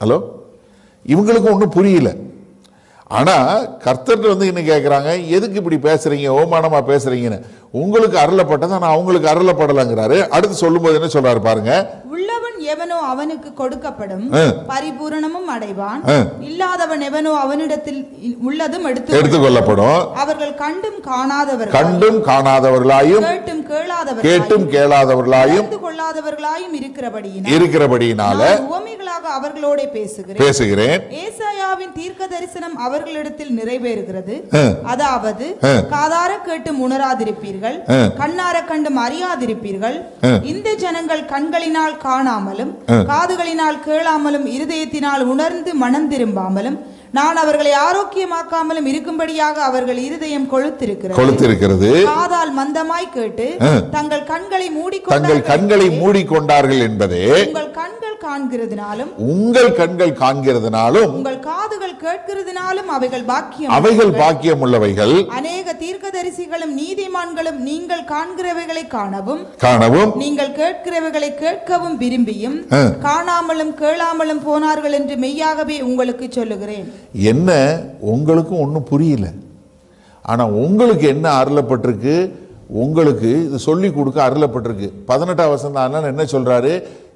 [SPEAKER 1] ஹலோ, இவங்களுக்கும் ஒன்றும் புரியல. ஆனால் கர்த்தர்கிட்ட என்ன கேட்குறாங்க? எதுக்கு இப்படி பேசுறீங்க, ஓமானமா பேசுறீங்கன்னு. உங்களுக்கு அருளப்பட்டது, ஆனால் அவங்களுக்கு அருளப்படலைங்கிறாரு. அடுத்து சொல்லும்போது என்ன சொல்றாரு பாருங்க.
[SPEAKER 2] உள்ளவன் எவனோ அவனுக்கு கொடுக்கப்படும், பரிபூரணமும் அடைவான். இல்லாதவன் எவனோ அவனிடத்தில் உள்ளதும் எடுத்துக்கொள்ளப்படும். அவர்கள் கண்டும் காணாதவர்களாயும் கேட்டும் கேளாதவர்களாயும் கொள்ளாதவர்களாயும் இருக்கிறபடியினால உவமைகளாக அவர்களோட பேசுகிறேன். ஏசாயாவின் தீர்க்க தரிசனம் அவர்களிடத்தில் நிறைவேறுகிறது. அதாவது, காதார கேட்டும் உணராதிருப்பீர்கள், கண்ணார கண்டும் அறியாதிருப்பீர்கள். இந்த ஜனங்கள் கண்களினால் காணாமலும் காதுகளினால் கேளாமலும் இருதயத்தினால் உணர்ந்து மனம் திரும்பாமலும் நான் அவர்களை ஆரோக்கியமாக்காமலும் இருக்கும்படியாக அவர்கள் இருதயம் கொழுத்திருக்கிறது. காதால் மந்தமாய் கேட்டு தங்கள் கண்களை மூடிக்கொண்டார்கள் என்பதே உங்கள் கண்கள் காண்கிறதுனாலும் உங்கள் காதுகள் கேட்கிறதுனாலும் அவைகள் பாக்கியம் உள்ளவைகள். அநேக தீர்க்கதரிசிகளும் நீதிமான்களும் நீங்கள் காண்கிறவைகளை காணவும் நீங்கள் கேட்கிறவைகளை கேட்கவும் விரும்பியும் காணாமலும் கேளாமலும் போனார்கள் என்று மெய்யாகவே உங்களுக்கு சொல்லுகிறேன்.
[SPEAKER 1] என்ன, உங்களுக்கும் ஒன்றும் புரியல. ஆனால் உங்களுக்கு என்ன அருளப்பட்டிருக்கு? உங்களுக்கு இது சொல்லி கொடுக்க அருளப்பட்டிருக்கு. 18ஆம் வசனம் என்ன சொல்றாரு?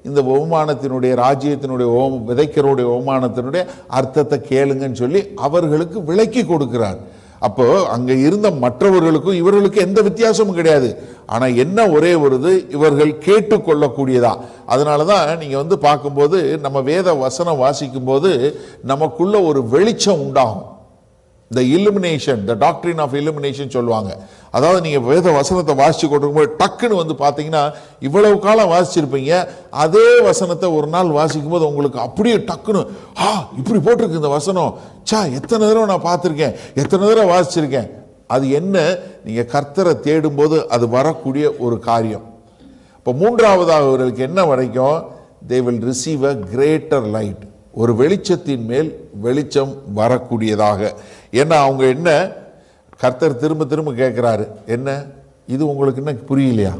[SPEAKER 1] இந்த ஓமானத்தினுடைய ராஜ்யத்தினுடைய விதைக்கிறோடைய ஓமானத்தினுடைய அர்த்தத்தை கேளுங்கன்னு சொல்லி அவர்களுக்கு விளக்கி கொடுக்கிறார். அப்போ அங்க இருந்த மற்றவர்களுக்கும் இவர்களுக்கு எந்த வித்தியாசமும் கிடையாது. ஆனா என்ன ஒரே ஒரு இவர்கள் கேட்டுக்கொள்ளக்கூடியதா. அதனாலதான் நீங்க பார்க்கும்போது நம்ம வேத வசனம் வாசிக்கும் போது நமக்குள்ள ஒரு வெளிச்சம் உண்டாகும். the illumination, the doctrine of illumination சொல்லுவாங்க. அதாவது நீங்க வேத வசனத்தை வாசிச்சு கொண்டிருக்கும்போது டக்குன்னு பார்த்தீங்கன்னா, இவ்வளவு காலம் வாசிச்சிருப்பீங்க, அதே வசனத்தை ஒரு நாள் வாசிக்கும் போது உங்களுக்கு அப்படியே டக்குன்னு இப்படி போட்டிருக்கு இந்த வசனம், எத்தனை தடவை நான் பார்த்துருக்கேன், எத்தனை தடவை வாசிச்சிருக்கேன். அது என்ன? நீங்க கர்த்தரை தேடும் போது அது வரக்கூடிய ஒரு காரியம். இப்போ மூன்றாவதாக அவர்களுக்கு என்ன வரைக்கும்? they will receive a greater light. ஒரு வெளிச்சத்தின் மேல் வெளிச்சம் வரக்கூடியதாக. ஏன்னா அவங்க என்ன, கர்த்தர் திரும்ப திரும்ப கேட்குறாரு, என்ன இது உங்களுக்கு என்ன புரியலையா?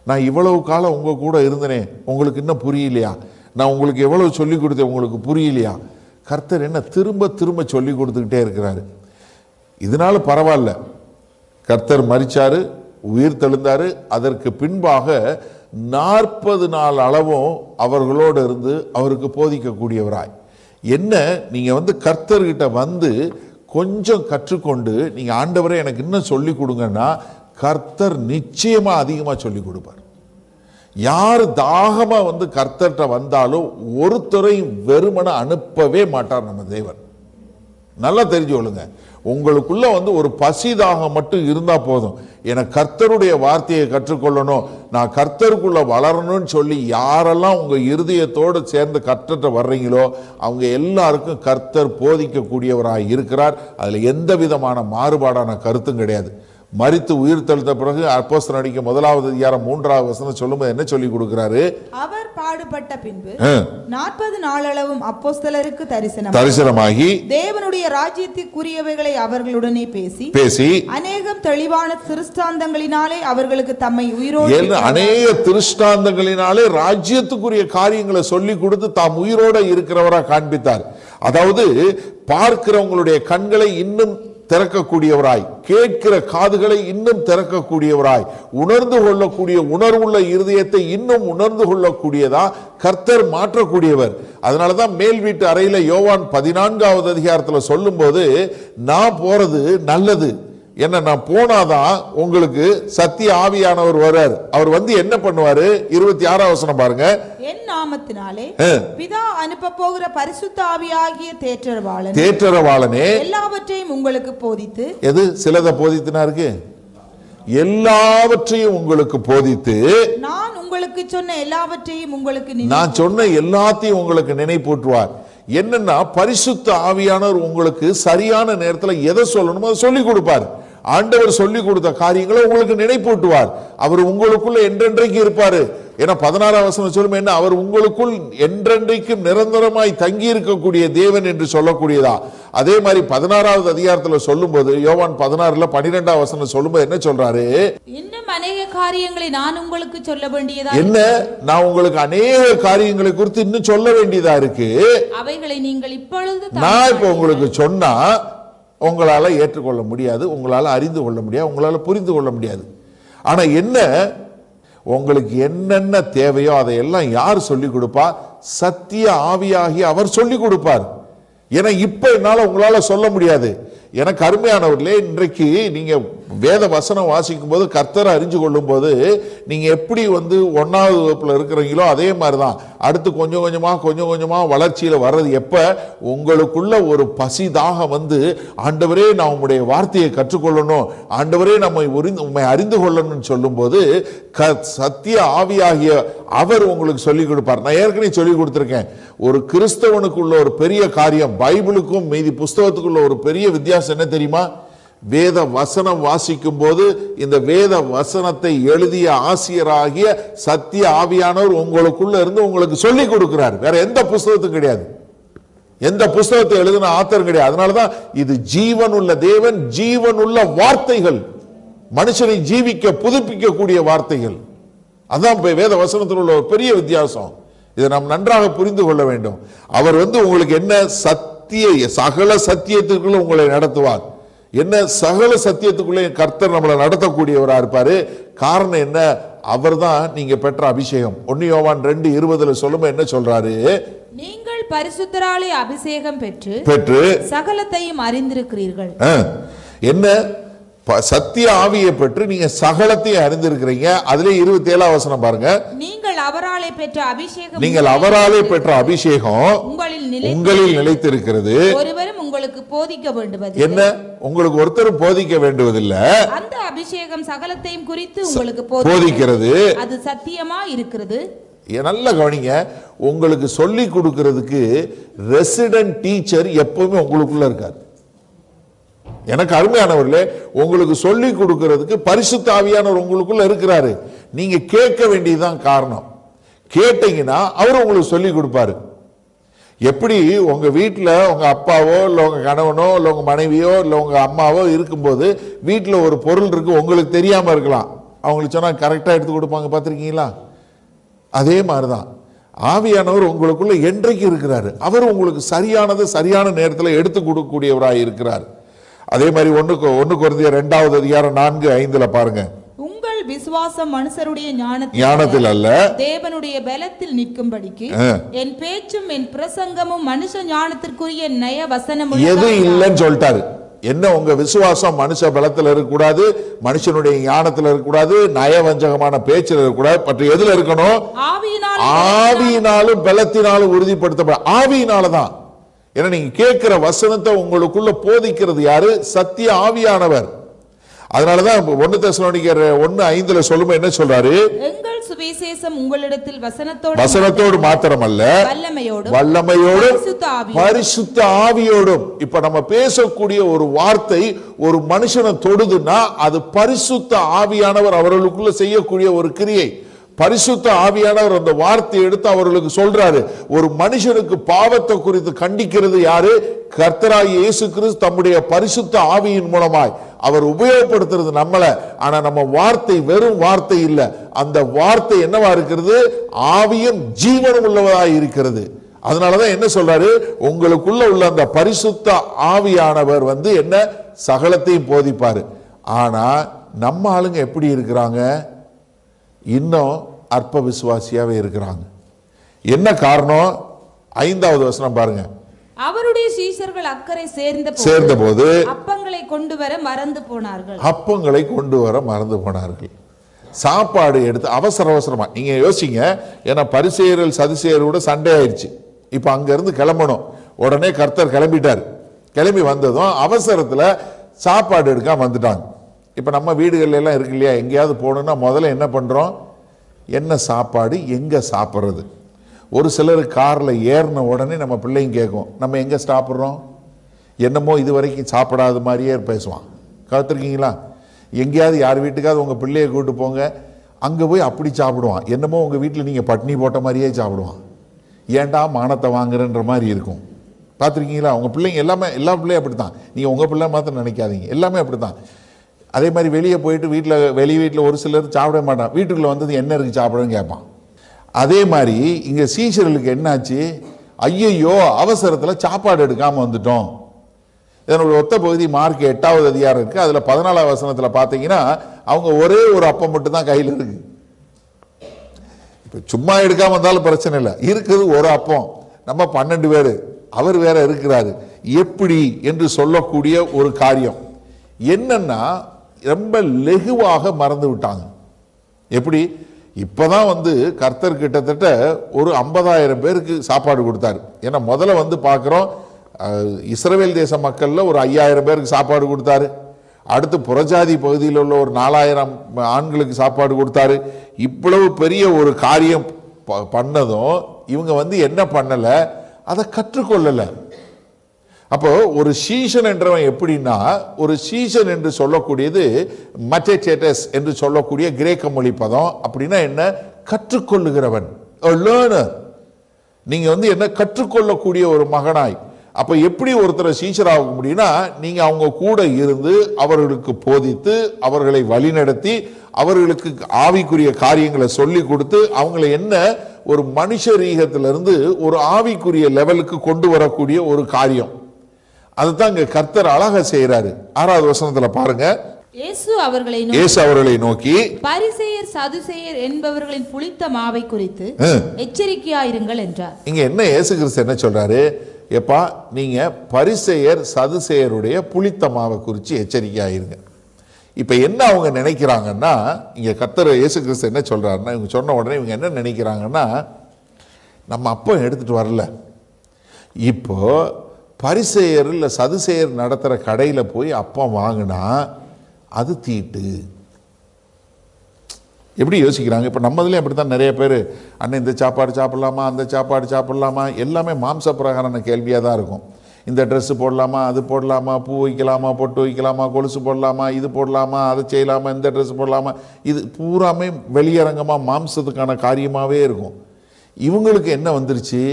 [SPEAKER 1] நான் இவ்வளவு காலம் உங்க கூட இருந்தனே, உங்களுக்கு இன்னும் புரியலையா? நான் உங்களுக்கு எவ்வளவு சொல்லி கொடுத்தேன், உங்களுக்கு புரியலையா? கர்த்தர் என்ன திரும்ப திரும்ப சொல்லி கொடுத்துக்கிட்டே இருக்கிறாரு. இதனால பரவாயில்ல, கர்த்தர் மரிச்சாரு, உயிர் தெழுந்தாரு. அதற்கு பின்பாக 40 நாள் அளவும் அவர்களோடு இருந்து அவருக்கு போதிக்கக்கூடியவராய். என்ன நீங்க கர்த்தர்கிட்ட கொஞ்சம் கற்றுக்கொண்டு நீங்க ஆண்டவரே எனக்கு இன்னும் சொல்லி கொடுங்கன்னா கர்த்தர் நிச்சயமா அதிகமா சொல்லி கொடுப்பார். யார் தாகமா கர்த்தர்கிட்ட வந்தாலும் ஒருத்தரை வெறுமன அனுப்பவே மாட்டார் நம்ம தேவன். நல்லா தெரிஞ்சு கொள்ளுங்க. உங்களுக்குள்ள ஒரு பசிதாகம் மட்டும் இருந்தா போதும். எனக்கு கர்த்தருடைய வார்த்தையை கற்றுக்கொள்ளணும், நான் கர்த்தருக்குள்ள வளரணும்னு சொல்லி யாரெல்லாம் உங்க இருதயத்தோடு சேர்ந்து கர்த்தர்கிட்ட வர்றீங்களோ அவங்க எல்லாருக்கும் கர்த்தர் போதிக்கக்கூடியவராய் இருக்கிறார். அதுல எந்த விதமான மாறுபாடான கருத்தும் கிடையாது. மரித்து உயிர் தெழுந்த பிறகு அப்போஸ்தலர் நடவடிக்கை 1 அதிகாரம் 3வது வசனம் சொல்லும்போது என்ன சொல்லி கொடுக்கிறாரு? அவர் பாடுபட்ட பின்பு 40 நாளளவும் அப்போஸ்தலருக்கு தரிசனமாகி தேவனுடைய ராஜ்யத்திற்குரியவைகளை அவர்களுடனே பேசி அநேகம் தெளிவான திருஷ்டாந்தங்களினாலே அவர்களுக்கு தம்மை உயிரோடு அநேக திருஷ்டாந்தங்களினாலே ராஜ்யத்துக்குரிய காரியங்களை சொல்லி கொடுத்து தாம் உயிரோட இருக்கிறவரா காண்பித்தார். அதாவது பார்க்கிறவங்களுடைய கண்களை இன்னும் திறக்கக்கூடியவராய், கேட்கிற காதுகளை இன்னும் திறக்கக்கூடியவராய், உணர்ந்து கொள்ளக்கூடிய உணர்வுள்ள இருதயத்தை இன்னும் உணர்ந்து கொள்ளக்கூடியதா கர்த்தர் மாற்றக்கூடியவர். அதனாலதான் மேல் வீட்டு அறையில யோவான் 14வது அதிகாரத்துல சொல்லும் போது நான் போறது நல்லது, என்ன நான் போனாதான் உங்களுக்கு சத்திய ஆவியானவர் வர்றார். அவர் என்ன பண்ணுவாரு? 26வது வசனம் பாருங்க. என் நாமத்தினாலே பிதா அனுப்ப போகிற பரிசுத்த ஆவியாகிய தேற்றரவாளனே எல்லாவற்றையும் உங்களுக்கு போதித்து, எது சிலதை போதித்துனா இருக்கு, எல்லாவற்றையும் உங்களுக்கு போதித்து நான் உங்களுக்கு சொன்ன எல்லாவற்றையும் நான் சொன்ன எல்லாத்தையும் உங்களுக்கு நினைப்பூட்டுவார். என்னன்னா பரிசுத்த ஆவியானவர் உங்களுக்கு சரியான நேரத்தில் எதை சொல்லணுமோ அதை சொல்லிக் கொடுப்பார். ஆண்டவர் சொல்லிக் கொடுத்த காரியங்களை உங்களுக்கு நினைப்பூட்டுவார். அவர் உங்களுக்குள்ள என்றென்றைக்கு இருப்பாரு. ஏன்னா 16வது வசனம் சொல்லும் என்ன, அவர் உங்களுக்குள் என்றென்றைக்கும் நிரந்தரமாய் தங்கி இருக்கக்கூடிய தேவன் என்று சொல்லக்கூடியதா. அதே மாதிரி 16வது அதிகாரத்துல சொல்லும் போது யோவான் 16ல 12வது வசனம் சொல்லும்போது என்ன சொல்றாரு? இன்னும் அநேக காரியங்களை நான் உங்களுக்கு சொல்ல வேண்டியதா, என்ன நான் உங்களுக்கு அநேக காரியங்களை குறித்து இன்னும் சொல்ல வேண்டியதா இருக்கு, அவைகளை நீங்கள் இப்பொழுது நான் இப்ப உங்களுக்கு சொன்னா உங்களால ஏற்றுக்கொள்ள முடியாது, உங்களால அறிந்து கொள்ள முடியாது, உங்களால புரிந்து கொள்ள முடியாது. ஆனா என்ன உங்களுக்கு என்னென்ன தேவையோ அதையெல்லாம் யார் சொல்லிக் கொடுப்பா? சத்திய ஆவியாகி அவர் சொல்லிக் கொடுப்பார். ஏன்னா இப்ப என்னால உங்களால சொல்ல முடியாது. எனக்கு அருமையானவர்களே, இன்றைக்கு நீங்க வேத வசனம் வாசிக்கும் போது கர்த்தரை அறிஞ்சு கொள்ளும் போது நீங்க எப்படி 1வது வகுப்புல இருக்கிறீங்களோ அதே மாதிரிதான் அடுத்து கொஞ்சம் கொஞ்சமா வளர்ச்சியில வர்றது. எப்ப உங்களுக்குள்ள ஒரு பசிதாக ஆண்டவரே நான் உங்களுடைய வார்த்தையை கற்றுக்கொள்ளணும், ஆண்டவரே உம்மை அறிந்து கொள்ளணும்னு சொல்லும் போது சத்திய ஆவியாகிய அவர் உங்களுக்கு சொல்லிக் கொடுப்பார். நான் ஏற்கனவே சொல்லிக் கொடுத்திருக்கேன். ஒரு கிறிஸ்தவனுக்குள்ள ஒரு பெரிய காரியம், பைபிளுக்கும் மீதி புஸ்தகத்துக்குள்ள ஒரு பெரிய வித்தியாசம் என்ன தெரியுமா? வேத வசனம் வாசிக்கும் போது இந்த வேத வசனத்தை எழுதிய ஆசிரியராகிய சத்திய ஆவியானவர் உங்களுக்குள்ள இருந்து உங்களுக்கு சொல்லிக் கொடுக்கிறார். வேற எந்த புஸ்தகத்தும் கிடையாது, எந்த புஸ்தகத்தை எழுதின ஆத்தரும் கிடையாது. அதனாலதான் இது ஜீவனுள்ள தேவன், ஜீவனுள்ள வார்த்தைகள், மனுஷனை ஜீவிக்க புதுப்பிக்கக்கூடிய வார்த்தைகள். அதான் வேத வசனத்தில் உள்ள ஒரு பெரிய வித்தியாசம். இதை நாம் நன்றாக புரிந்து கொள்ள வேண்டும். அவர் உங்களுக்கு என்ன சகல சத்தியத்துக்குள்ள உங்களை நடத்துவார். என்ன சகல சத்தியத்துக்குள்ளே கர்த்தர் நம்மளை நடத்தக்கூடியவரா இருப்பாரு. காரணம் என்ன? அவர் தான் நீங்க பெற்ற அபிஷேகம். 1 யோவான் 2:20 சொல்லும் என்ன சொல்றாரு? நீங்கள் பரிசுத்தராலே அபிஷேகம் பெற்று சகலத்தையும் அறிந்திருக்கிறீர்கள். என்ன சத்திய ஆவியை பெற்று நீங்க சகலத்தையும் அறிந்திருக்கிறீங்க. அதிலே 27வது வசனம் பாருங்க. நீங்கள் அவராலே பெற்ற அபிஷேகம் உங்களில் நிலைத்திருக்கிறது, ஒருவரும் உங்களுக்கு போதிக்க வேண்டுவது என்ன? உங்களுக்கு ஒருத்தர் போதிக்க வேண்டுவதில்லை, அந்த அபிஷேகம் சகலத்தையும் குறித்து உங்களுக்கு போதிக்கிறது, அது சத்தியமா இருக்கிறது. நல்ல கவனிங்க, உங்களுக்கு சொல்லி கொடுக்கிறதுக்கு ரெசிடென்ட் டீச்சர் எப்பவுமே உங்களுக்குள்ள இருக்காரு. எனக்கு அருமையானவர்களே, உங்களுக்கு சொல்லி கொடுக்கிறதுக்கு பரிசுத்த ஆவியானவர் உங்களுக்குள்ள இருக்கிறாரு. நீங்க கேட்க வேண்டியதுதான் காரணம். கேட்டீங்கன்னா அவர் உங்களுக்கு சொல்லி கொடுப்பாரு. எப்படி உங்க வீட்டில் உங்க அப்பாவோ இல்லை உங்க கணவனோ இல்லை உங்க மனைவியோ இல்லை உங்க அம்மாவோ இருக்கும்போது வீட்டில் ஒரு பொருள் இருக்கு, உங்களுக்கு தெரியாம இருக்கலாம், அவங்களுக்கு சொன்னா கரெக்டா எடுத்து கொடுப்பாங்க, பார்த்துருக்கீங்களா? அதே மாதிரிதான் ஆவியானவர் உங்களுக்குள்ள என்றைக்கு இருக்கிறாரு. அவர் உங்களுக்கு சரியானது சரியான நேரத்தில் எடுத்து கொடுக்கக்கூடியவராய் இருக்கிறார். அதே மாதிரி 1 கொரிந்தியர் 2வது அதிகாரம் 4-5 பாருங்க.
[SPEAKER 2] விசுவாசம் மனுஷருடைய
[SPEAKER 1] ஞானத்தில் அல்ல,
[SPEAKER 2] தேவனுடைய பலத்தில் நிற்கும்படிக்கு என் பேச்சும் என் பிரசங்கமும் மனுஷ ஞானத்திற்குரிய நய வசனம்
[SPEAKER 1] எது இல்லைன்னு சொல்லிட்டாரு. என்ன, உங்க விசுவாசம் மனுஷ பலத்தில் இருக்கக்கூடாது, மனுஷனுடைய ஞானத்தில் இருக்கக்கூடாது, நயவஞ்சகமான பேச்சில் இருக்கக்கூடாது. பட் எதுல இருக்கணும்? ஆவியினாலும் பலத்தினாலும் உறுதிப்படுத்த. ஆவியினாலதான். ஏன்னா நீங்க கேட்கிற வசனத்தை உங்களுக்குள்ள போதிக்கிறது யாரு? சத்திய ஆவியானவர். அதனாலதான் 1 தெசலோனிக்கர் 1:5 சொல்லும்போது என்ன சொல்றாரு?
[SPEAKER 2] எங்கள் சுவிசேஷம் உங்களிடத்தில்
[SPEAKER 1] வசனத்தோடு மாத்திரமல்ல, வல்லமையோடும் பரிசுத்த ஆவியோடும். இப்ப நம்ம பேசக்கூடிய ஒரு வார்த்தை ஒரு மனுஷனை தொடுதுன்னா அது பரிசுத்த ஆவியானவர் அவர்களுக்குள்ள செய்யக்கூடிய ஒரு கிரியை. பரிசுத்த ஆவியானவர் அந்த வார்த்தையை எடுத்து அவர்களுக்கு சொல்றாரு. ஒரு மனுஷனுக்கு பாவத்தை குறித்து கண்டிக்கிறது யாரு? கர்த்தராகிய இயேசு கிறிஸ்து தம்முடைய பரிசுத்த ஆவியின் மூலமாய் அவர் உபயோகப்படுத்துறது நம்மள. ஆனா நம்ம வார்த்தை வெறும் வார்த்தை இல்ல, அந்த வார்த்தை என்னவா இருக்கிறது? ஆவியும் ஜீவனும் உள்ளவதாய் இருக்கிறது. அதனாலதான் என்ன சொல்றாரு? உங்களுக்குள்ள உள்ள அந்த பரிசுத்த ஆவியானவர் என்ன சகலத்தையும் போதிப்பாரு. ஆனா நம்ம ஆளுங்க எப்படி இருக்கிறாங்க? இன்னும் அற்ப விசுவாசியாவே இருக்கிறாங்க. என்ன காரணம்? 5வது வசனம் பாருங்க.
[SPEAKER 2] அவருடைய சீஷர்கள் அக்கறை சேர்ந்தபோது அப்பங்களை கொண்டு வர மறந்து போனார்கள். சாப்பாடு எடுத்து அவசரமா நீங்க யோசிங்க. ஏன்னா பரிசேயர்கள் சதுசேயரோட சண்டை ஆயிடுச்சு. இப்ப அங்க இருந்து கிளம்பணும். உடனே கர்த்தர் கிளம்பிட்டார். கிளம்பி வந்ததும் அவசரத்துல சாப்பாடு எடுக்காம வந்துட்டாங்க. இப்ப நம்ம வீடுகள்ல எல்லாம் இருக்கு இல்லையா, எங்கேயாவது போகணும்னா முதல்ல என்ன பண்றோம்? என்ன சாப்பாடு, எங்க சாப்பிட்றது? ஒரு சிலர் கார்ல ஏறின உடனே நம்ம பிள்ளைங்க கேட்கும், நம்ம எங்க சாப்பிட்றோம்? என்னமோ இது வரைக்கும் சாப்பிடாத மாதிரியே பேசுவான். பார்த்துருக்கீங்களா? எங்கேயாவது யார் வீட்டுக்காவது உங்க பிள்ளைய கூப்பிட்டு போங்க, அங்க போய் அப்படி சாப்பிடுவான். என்னமோ உங்க வீட்டில் நீங்க பட்னி போட்ட மாதிரியே சாப்பிடுவான். ஏன்டா மானத்தை வாங்குறன்ற மாதிரி இருக்கும். பார்த்துருக்கீங்களா? உங்க பிள்ளைங்க எல்லா பிள்ளையும் அப்படித்தான். நீங்க உங்க பிள்ளை மாத்திரம் நினைக்காதீங்க, எல்லாமே அப்படித்தான். அதே மாதிரி வெளியே போயிட்டு வீட்டில் ஒரு சிலர் சாப்பிட மாட்டான். வீட்டுக்குள்ள வந்தது என்ன இருக்கு சாப்பிடுன்னு கேட்பான். அதே மாதிரி இங்க சீஷர்களுக்கு என்னாச்சு? ஐயையோ, அவசரத்தில் சாப்பாடு எடுக்காம வந்துட்டோம். இதனுடைய ஒத்த பகுதி மார்க் 8வது அதிகாரம் இருக்கு. அதுல 14வது வசனத்தில் பார்த்தீங்கன்னா அவங்க ஒரே ஒரு அப்பம் மட்டும் தான் கையில் இருக்கு. இப்ப சும்மா எடுக்காம வந்தாலும் பிரச்சனை இல்லை, இருக்குது ஒரு அப்பம். நம்ம 12 பேர், அவர் வேற இருக்கிறாரு. எப்படி என்று சொல்லக்கூடிய ஒரு காரியம் என்னன்னா ரொம்ப லெகுவாக மறந்து விட்டாங்க. எப்படி? இப்பதான் கர்த்தர் கிட்டத்தட்ட ஒரு 50,000 பேருக்கு சாப்பாடு கொடுத்தாரு. ஏன்னா முதல்ல பார்க்கிறோம், இஸ்ரவேல் தேச மக்கள்ல ஒரு 5,000 பேருக்கு சாப்பாடு கொடுத்தாரு. அடுத்து புறஜாதி பகுதியில் உள்ள ஒரு 4,000 ஆண்களுக்கு சாப்பாடு கொடுத்தாரு. இவ்வளவு பெரிய ஒரு காரியம் பண்ணதும் இவங்க என்ன பண்ணல? அதை கற்றுக்கொள்ளல. அப்போ ஒரு சீசன் என்றவன் எப்படின்னா, ஒரு சீசன் என்று சொல்லக்கூடியது மட்டேட்டஸ் என்று சொல்லக்கூடிய கிரேக்க மொழி பதம். அப்படின்னா என்ன? கற்றுக்கொள்ளுகிறவன், லேர்னர். நீங்க என்ன கற்றுக்கொள்ளக்கூடிய ஒரு மகனாய். அப்ப எப்படி ஒருத்தரை சீஷர் ஆக முடியும்னா, நீங்க அவங்க கூட இருந்து அவர்களுக்கு போதித்து அவர்களை வழிநடத்தி அவர்களுக்கு ஆவிக்குரிய காரியங்களை சொல்லி கொடுத்து அவங்களை ஒரு மனுஷரீகத்திலிருந்து ஒரு ஆவிக்குரிய லெவலுக்கு கொண்டு வரக்கூடிய ஒரு காரியம். அதுதான் இங்க கர்த்தர் அழகா செய்யறாரு. 6வது வசனத்துல பாருங்க. இயேசு
[SPEAKER 1] அவர்களை நோக்கி
[SPEAKER 2] பரிசேயர் சதுசேயர் என்பவர்களின் புளித்த மாவை குறித்து எச்சரிக்கையாயிருங்கள் என்றார்.
[SPEAKER 1] இங்க என்ன இயேசு கிறிஸ்து என்ன சொல்றாரு? எப்பா, நீங்க பரிசேயர் சதுசேயருடைய புளித்த மாவை குறித்து எச்சரிக்கையாயிருங்க. இப்ப என்ன அவங்க நினைக்கிறாங்கன்னா, இங்க கர்த்தர் இயேசு கிறிஸ்து என்ன சொல்றாருன்னா, இவங்க சொன்ன உடனே இவங்க என்ன நினைக்கிறாங்கன்னா, நம்ம அப்பம் எடுத்துட்டு வரல, இப்போ பரிசேயர் இல்லை சதுசேயர் நடத்துகிற கடையில் போய் அப்பம் வாங்கினா அது தீட்டு. எப்படி யோசிக்கிறாங்க? இப்போ நம்மதுலேயும் அப்படி தான் நிறைய பேர், அண்ணன் இந்த சாப்பாடு சாப்பிட்லாமா, அந்த சாப்பாடு சாப்பிட்லாமா, எல்லாமே மாம்ச பிரகாரமான கேள்வியாக தான் இருக்கும். இந்த ட்ரெஸ்ஸு போடலாமா, அது போடலாமா, பூ வைக்கலாமா, பொட்டு வைக்கலாமா, கொலுசு போடலாமா, இது போடலாமா, அதை செய்யலாமா, இந்த ட்ரெஸ் போடலாமா, இது பூராமே வெளியரங்கமாக மாம்சத்துக்கான காரியமாகவே இருக்கும். இவங்களுக்கு என்ன வந்துருச்சு?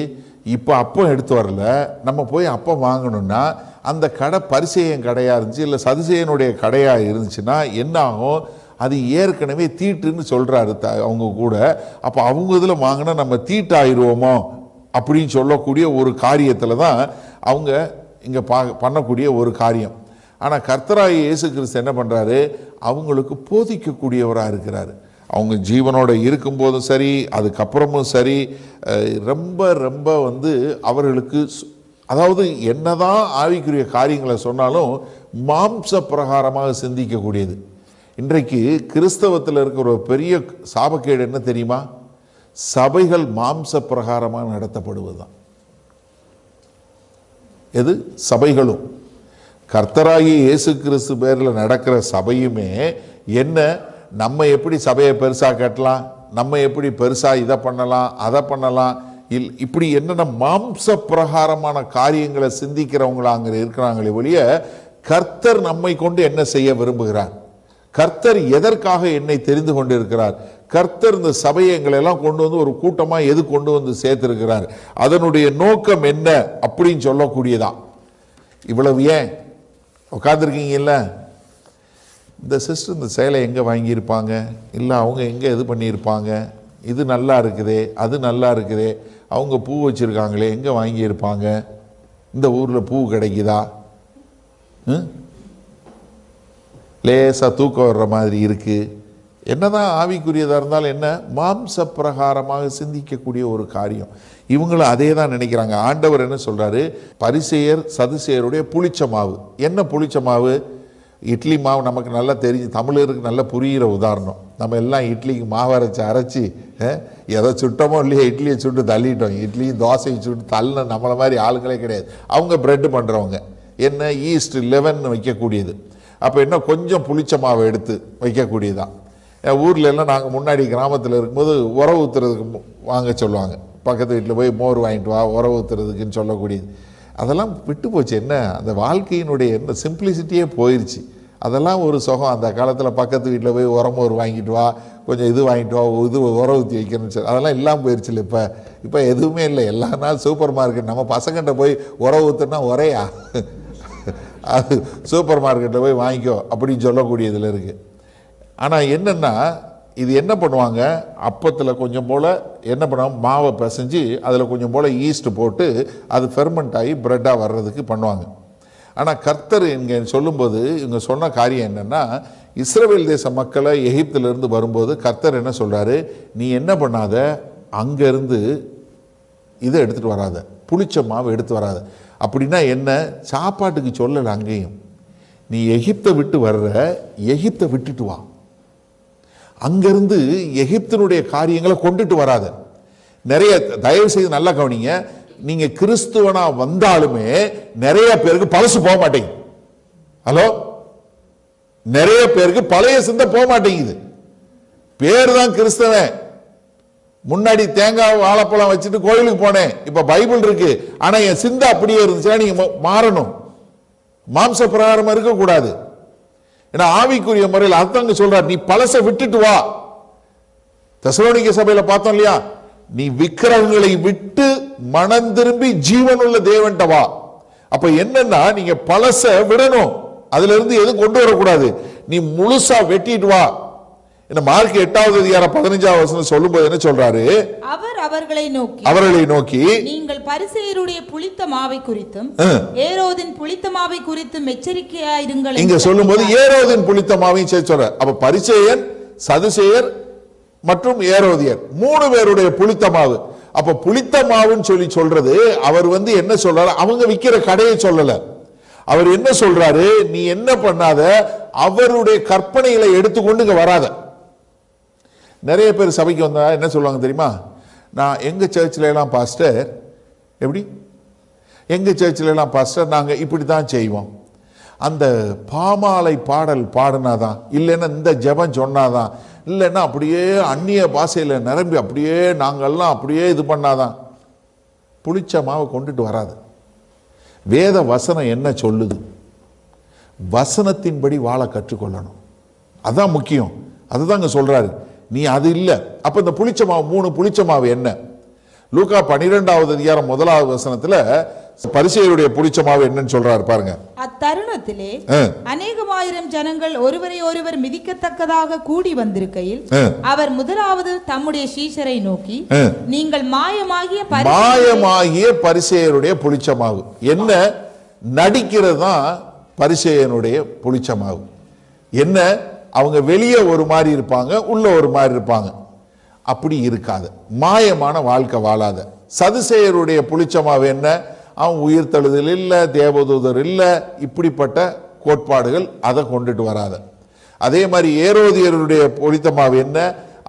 [SPEAKER 1] இப்போ அப்பம் எடுத்து வரல, நம்ம போய் அப்பம் வாங்கணும்னா அந்த கடை பரிசேயன் கடையாக இருந்துச்சு இல்லை சதுசேயனுடைய கடையாக இருந்துச்சுன்னா என்ன ஆகும்? அது ஏற்கனவே தீட்டுன்னு சொல்கிறாரு அவங்க கூட. அப்போ அவங்க இதில் வாங்கினா நம்ம தீட்டாயிருவோமோ அப்படின்னு சொல்லக்கூடிய ஒரு காரியத்தில் தான் அவங்க இங்கே பண்ணக்கூடிய ஒரு காரியம்.
[SPEAKER 2] ஆனால் கர்த்தராகிய இயேசு கிறிஸ்து என்ன பண்ணுறாரு, அவங்களுக்கு போதிக்கக்கூடியவராக இருக்கிறாரு. அவங்க ஜீவனோட இருக்கும்போதும் சரி, அதுக்கப்புறமும் சரி, ரொம்ப ரொம்ப அவர்களுக்கு, அதாவது என்னதான் ஆவிக்குரிய காரியங்களை சொன்னாலும் மாம்ச பிரகாரமாக சிந்திக்கக்கூடியது. இன்றைக்கு கிறிஸ்தவத்தில் இருக்கிற ஒரு பெரிய சாபக்கேடு என்ன தெரியுமா? சபைகள் மாம்ச பிரகாரமாக நடத்தப்படுவது தான். எது? சபைகளும். கர்த்தராகிய இயேசு கிறிஸ்து பேரில் நடக்கிற சபையுமே என்ன, நம்ம எப்படி சபையை பெருசாக கட்டலாம், நம்ம எப்படி பெருசாக இதை பண்ணலாம் அதை பண்ணலாம், இப்படி என்னென்ன மாம்ச பிரகாரமான காரியங்களை சிந்திக்கிறவங்களா அங்கே இருக்கிறாங்களே ஒழிய, கர்த்தர் நம்மை கொண்டு என்ன செய்ய விரும்புகிறார், கர்த்தர் எதற்காக என்னை தெரிந்து கொண்டு இருக்கிறார், கர்த்தர் இந்த சபையை எங்களெல்லாம் கொண்டு ஒரு கூட்டமாக எது கொண்டு சேர்த்திருக்கிறார், அதனுடைய நோக்கம் என்ன அப்படின்னு சொல்லக்கூடியதா. இவ்வளவு ஏன் உட்காந்துருக்கீங்கல்ல, இந்த சிஸ்டர் இந்த சேலை எங்கே வாங்கியிருப்பாங்க, இல்லை அவங்க எங்கே இது பண்ணியிருப்பாங்க, இது நல்லா இருக்குதே அது நல்லா இருக்குதே, அவங்க பூ வச்சுருக்காங்களே எங்கே வாங்கியிருப்பாங்க, இந்த ஊரில் பூ கிடைக்குதா, லேசாக தூக்கம் வர்ற மாதிரி இருக்குது. என்னதான் ஆவிக்குரியதாக இருந்தாலும் என்ன, மாம்ச பிரகாரமாக சிந்திக்கக்கூடிய ஒரு காரியம். இவங்களும் அதே தான் நினைக்கிறாங்க. ஆண்டவர் என்ன சொல்கிறாரு, பரிசேயர் சதுசேயருடைய புளிச்ச மாவு. என்ன புளிச்ச மாவு? இட்லி மாவு. நமக்கு நல்லா தெரிஞ்சு, தமிழருக்கு நல்லா புரிகிற உதாரணம். நம்ம எல்லாம் இட்லிக்கு மாவு அரைச்சி எதை சுட்டமோ இல்லையா, இட்லியை சுட்டு தள்ளிட்டோம். இட்லியும் தோசையை சுட்டு தள்ள நம்மளை மாதிரி ஆளுங்களே கிடையாது. அவங்க பிரெட் பண்ணுறவங்க என்ன, ஈஸ்ட் 11 வைக்கக்கூடியது. அப்போ என்ன, கொஞ்சம் புளிச்ச மாவை எடுத்து வைக்கக்கூடியதான். ஊரில் எல்லாம் நாங்கள் முன்னாடி கிராமத்தில் இருக்கும்போது உரம் ஊற்றுறதுக்கு வாங்க சொல்லுவாங்க. பக்கத்து வீட்டில் போய் மோர் வாங்கிட்டு வா உரம் ஊற்றுறதுக்குன்னு சொல்லக்கூடியது. அதெல்லாம் விட்டு போச்சு. என்ன, அந்த வாழ்க்கையினுடைய என்ன சிம்பிளிசிட்டியே போயிடுச்சு. அதெல்லாம் ஒரு சுகம். அந்த காலத்தில் பக்கத்து வீட்டில் போய் உரமோர் வாங்கிட்டு வா, கொஞ்சம் இது வாங்கிட்டு வா, இது உரம் ஊற்றி வைக்கணும்னு சொல்லி அதெல்லாம் இல்லாமல் போயிடுச்சு. இப்போ எதுவுமே இல்லை. எல்லா நாள் சூப்பர் மார்க்கெட். நம்ம பசங்கிட்ட போய் உரம் ஊற்றுனா உரையா, அது சூப்பர் மார்க்கெட்டில் போய் வாங்கிக்கோ அப்படின்னு சொல்லக்கூடியதில் இருக்குது. ஆனால் என்னென்னா, இது என்ன பண்ணுவாங்க, அப்பத்தில் கொஞ்சம் போல் என்ன பண்ணுவாங்க, மாவை பிசைஞ்சு அதில் கொஞ்சம் போல் ஈஸ்ட்டு போட்டு அது ஃபெர்மெண்ட் ஆகி ப்ரெட்டாக வர்றதுக்கு பண்ணுவாங்க. ஆனால் கர்த்தர் இங்கே சொல்லும்போது இவங்க சொன்ன காரியம் என்னென்னா, இஸ்ரவேல் தேச மக்களை எகிப்திலிருந்து வரும்போது கர்த்தர் என்ன சொல்கிறாரு, நீ என்ன பண்ணாத, அங்கேருந்து இதை எடுத்துகிட்டு வராத, புளிச்ச மாவு எடுத்து வராத. அப்படின்னா என்ன, சாப்பாட்டுக்கு சொல்லலை. அங்கேயும் நீ எகிப்தை விட்டு வர்ற, எகிப்தை விட்டுட்டு வா, அங்கிருந்து எகிப்தினுடைய காரியங்களை கொண்டுட்டு வராத. நிறைய தயவு செய்து நல்லா கவனிங்க, நீங்க கிறிஸ்துவனா வந்தாலுமே நிறைய பேருக்கு பழசு போக மாட்டேங்குது. ஹலோ, நிறைய பேருக்கு பழைய சிந்தை போக மாட்டேங்குது. பேர் தான் கிறிஸ்தவன். முன்னாடி தேங்காய் வாழைப்பழம் வச்சுட்டு கோயிலுக்கு போனேன், இப்ப பைபிள் இருக்கு, ஆனா என் சிந்தை அப்படியே இருந்துச்சுன்னா நீங்க மாறணும். மாம்ச பிரகாரமா இருக்கக்கூடாது. ஏன்னா ஆவிக்குரிய முறையில் அர்த்தங்க சொல்றார், நீ பழசை விட்டுட்டு வா. தெசலோனிக்க சபையில பார்த்தோம் இல்லையா, நீ விக்கிரகங்களை விட்டு மனம் திரும்பி ஜீவனுள்ள தேவன்ட்ட வா. அப்ப என்னன்னா, நீங்க பழச விடணும், அதுல இருந்து எதுவும் கொண்டு வரக்கூடாது. நீ முழுசா வெட்டிட்டு வா. என்ன மார்க் 8:15 சொல்லும் போது என்ன சொல்றாரு,
[SPEAKER 3] அவர் அவர்களை நோக்கி நீங்கள் பரிசேயருடைய புளித்த மாவை குறித்தும் ஏரோதின் புளித்த மாவை குறித்தும் எச்சரிக்கையாயிருங்கள்.
[SPEAKER 2] இங்க சொல்லும் போது ஏரோதின் புளித்த மாவையும் சேர்த்து சொல்ற. அப்ப பரிசேயர், சதுசேயர் மற்றும் ஏரோதியர் 3 பேருடைய புளித்த மாவு. அப்ப புளித்த மாவுன்னு சொல்லி சொல்றது, அவர் என்ன சொல்றாரு, அவங்க விக்கிற கடையை சொல்லல. அவர் என்ன சொல்றாரு, நீ என்ன பண்ணாத, அவருடைய கற்பனைகளை எடுத்துக்கொண்டு இங்க வராத. நிறைய பேர் சபைக்கு வந்தா என்ன சொல்லுவாங்க தெரியுமா, நான் எங்க சர்ச்சில் எல்லாம் பாஸ்டர், எப்படி எங்க சர்ச்சில் எல்லாம் பாஸ்டர் நாங்க இப்படித்தான் செய்வோம், அந்த பாமாலை பாடல் பாடினாதான், இல்லைன்னா இந்த ஜெபம் சொன்னாதான், இல்லைன்னா அப்படியே அந்நிய பாஷையில் நிரம்பி அப்படியே நாங்கள்லாம் அப்படியே இது பண்ணாதான். புளிச்ச மாவை கொண்டுட்டு வராது. வேத வசனம் என்ன சொல்லுது, வசனத்தின்படி வாழ கற்றுக்கொள்ளணும். அதான் முக்கியம். அதுதான் இங்க சொல்றாரு. நீ அது இல்லை. அப்ப இந்த புளிச்ச மாவு, 3 புளிச்ச மாவு என்ன, லூக்கா 12:1 பரிசேயருடைய புளிச்ச மாவு என்னன்னு சொல்றாரு பாருங்க.
[SPEAKER 3] அத்தருணத்திலே அநேகமாயிரம் ஜனங்கள் ஒருவரை ஒருவர் மிதிக்கத்தக்கதாக கூடி வந்திருக்கையில் அவர் முதலாவது தம்முடைய சீஷரை நோக்கி, நீங்கள் மாயமாகிய பரிசேயருடைய புளிச்ச மாவு என்ன, நடிக்கிறது தான்
[SPEAKER 2] பரிசேயனுடைய புளிச்சமாவு. என்ன, அவங்க வெளியே ஒரு மாதிரி இருப்பாங்க, உள்ள ஒரு மாதிரி இருப்பாங்க. அப்படி இருக்காது, மாயமான வாழ்க்கை வாழாத. சதுசேயருடைய புளிச்சமாவு என்ன, அவன் உயிர்த்தெழுதல் இல்லை, தேவதூதர் இல்லை, இப்படிப்பட்ட கோட்பாடுகள், அதை கொண்டுட்டு வராத. அதே மாதிரி ஏரோதியருடைய புளித்தமாவு என்ன,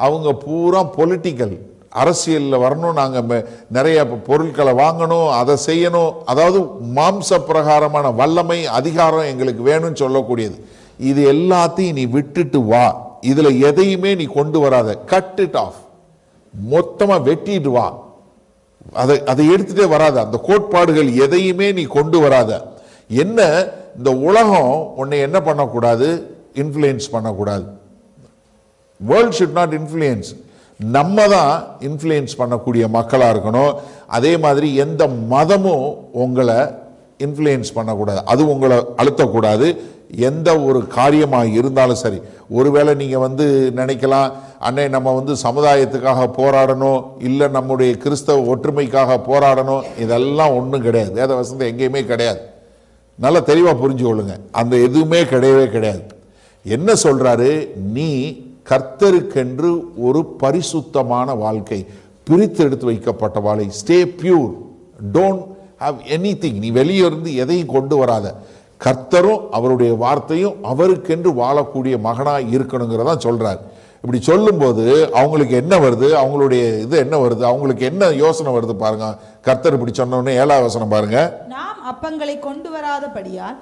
[SPEAKER 2] அவங்க பூரா பொலிட்டிக்கல், அரசியலில் வரணும், நாங்கள் நிறைய பொருட்களை வாங்கணும், அதை செய்யணும், அதாவது மாம்ச பிரகாரமான வல்லமை அதிகாரம் எங்களுக்கு வேணும்னு சொல்லக்கூடியது. இது எல்லாத்தையும் நீ விட்டுட்டு வா, இதுல எதையுமே நீ கொண்டு வராத, கட் இட் ஆஃப், மொத்தமா வெட்டிட்டு வா, அதை எடுத்துட்டே வராத, அந்த கோட்பாடுகள் எதையுமே நீ கொண்டு வராத. என்ன, இந்த உலகம் உன்னை என்ன பண்ணக்கூடாது, இன்ஃப்ளூயன்ஸ் பண்ணக்கூடாது. வேர்ல்ட் ஷுட் நாட் இன்ஃப்ளூயன்ஸ், நம்ம தான் இன்ஃப்ளூயன்ஸ் பண்ணக்கூடிய மக்களா இருக்கணும். அதே மாதிரி எந்த மதமும் உங்களை இன்ஃப்ளூயன்ஸ் பண்ணக்கூடாது, அது உங்களை அழுத்தக்கூடாது. எந்த ஒரு காரியமாக இருந்தாலும் சரி, ஒருவேளை நீங்கள் நினைக்கலாம், அன்னை நம்ம சமுதாயத்துக்காக போராடணும், இல்லை நம்முடைய கிறிஸ்தவ ஒற்றுமைக்காக போராடணும், இதெல்லாம் ஒன்றும் கிடையாது. வேத வசனத்தை எங்கேயுமே கிடையாது. நல்லா தெளிவாக புரிஞ்சு கொள்ளுங்க, அந்த எதுவுமே கிடையவே கிடையாது. என்ன சொல்றாரு, நீ கர்த்தருக்கென்று ஒரு பரிசுத்தமான வாழ்க்கை, பிரித்து எடுத்து வைக்கப்பட்ட வாழ்க்கை, stay pure, don't have anything, நீ வெளியே இருந்து எதையும் கொண்டு வராத. கர்த்தரும் அவருடைய வார்த்தையும் அவருக்கென்று வாழக்கூடிய மகனாக இருக்கணுங்கிறதா சொல்றார். இப்படி சொல்லும்போது அவங்களுக்கு என்ன வருது, அவங்களுடைய இது என்ன வருது, அவங்களுக்கு என்ன யோசனை வருது பாருங்க. கர்த்தர் இப்படி சொன்னோடனே 7ஆவது வசனம் பாருங்க, நாம்
[SPEAKER 3] அப்பங்களை கொண்டு வராதபடியால்